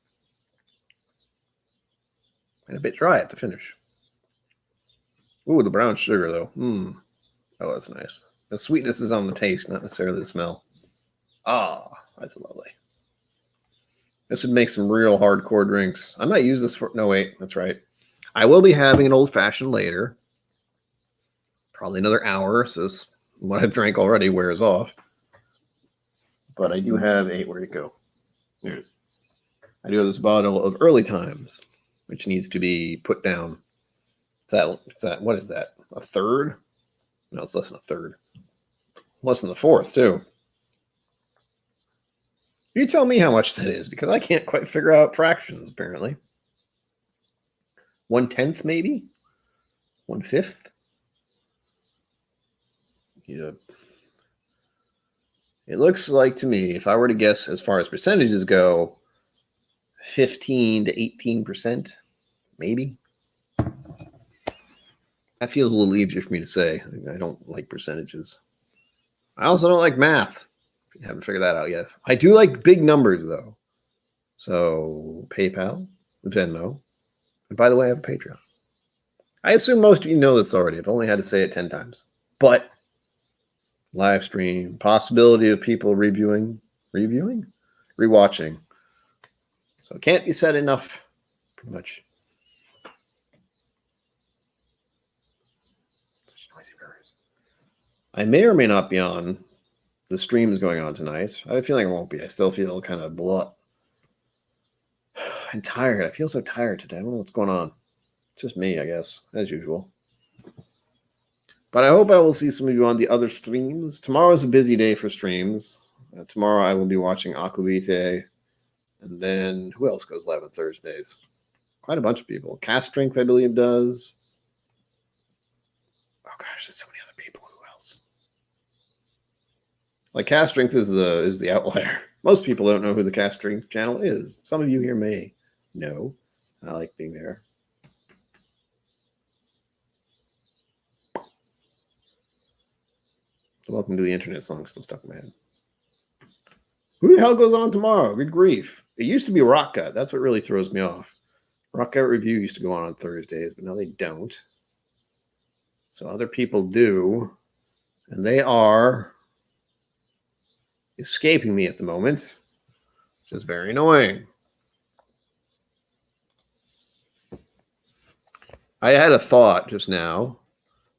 And a bit dry at the finish. Ooh, the brown sugar, though. Oh, that's nice. The sweetness is on the taste, not necessarily the smell. Ah, that's lovely. This would make some real hardcore drinks. I might use this for... No, wait. That's right. I will be having an old-fashioned later. Probably another hour, so what I've drank already wears off. But I do have a... Where'd it go? There it is. I do have this bottle of Early Times, which needs to be put down. It's that, what is that? A third? No, it's less than a third. Less than the fourth, too. You tell me how much that is, because I can't quite figure out fractions, apparently. 1/10, maybe? 1/5? Yeah. It looks like to me, if I were to guess as far as percentages go, 15 to 18%, maybe. That feels a little easier for me to say. I don't like percentages. I also don't like math. If you haven't figured that out yet. I do like big numbers, though. So, PayPal, Venmo. And by the way, I have a Patreon. I assume most of you know this already. I've only had to say it 10 times. But live stream, possibility of people rewatching. So it can't be said enough, pretty much. I may or may not be on. The stream is going on tonight. I have a feeling I won't be. I still feel kind of blah. I'm tired. I feel so tired today. I don't know what's going on. It's just me, I guess, as usual. But I hope I will see some of you on the other streams. Tomorrow is a busy day for streams. Tomorrow I will be watching Aquavite. And then who else goes live on Thursdays? Quite a bunch of people. Cast Strength, I believe, does. Oh gosh, there's so many other people. Who else? Like Cast Strength is the outlier. Most people don't know who the Cast Strength channel is. Some of you here may know. I like being there. Welcome to the internet song still stuck in my head. Who the hell goes on tomorrow? Good grief. It used to be Rock Cut. That's what really throws me off. Rock Cut Review used to go on Thursdays, but now they don't. So other people do. And they are escaping me at the moment, which is very annoying. I had a thought just now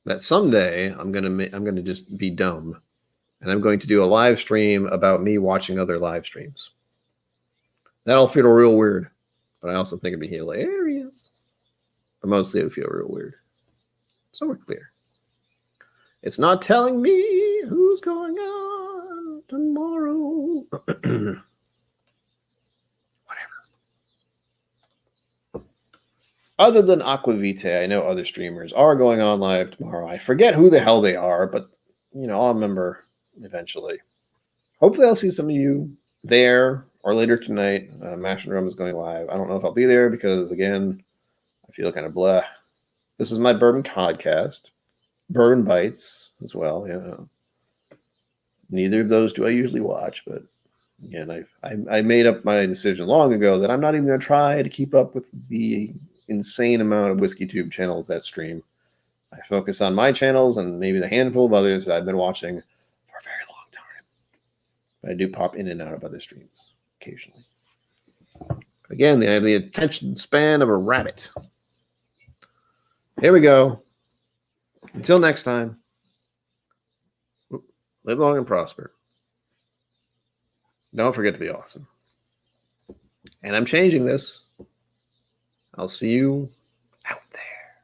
that someday I'm gonna just be dumb, and I'm going to do a live stream about me watching other live streams. That'll feel real weird, but I also think it'd be hilarious. But mostly it would feel real weird. So we're clear. It's not telling me who's going on tomorrow. Whatever. Other than Aquavite, I know other streamers are going on live tomorrow. I forget who the hell they are, but I'll remember eventually. Hopefully I'll see some of you there or later tonight. Mash and Rum is going live. I don't know if I'll be there because, again, I feel kind of blah. This is my Bourbon Podcast. Bourbon Bites as well. Neither of those do I usually watch, but again, I made up my decision long ago that I'm not even going to try to keep up with the insane amount of Whiskey Tube channels that stream. I focus on my channels and maybe the handful of others that I've been watching for a very long time. But I do pop in and out of other streams occasionally. Again, I have the attention span of a rabbit. Here we go. Until next time, live long and prosper. Don't forget to be awesome. And I'm changing this. I'll see you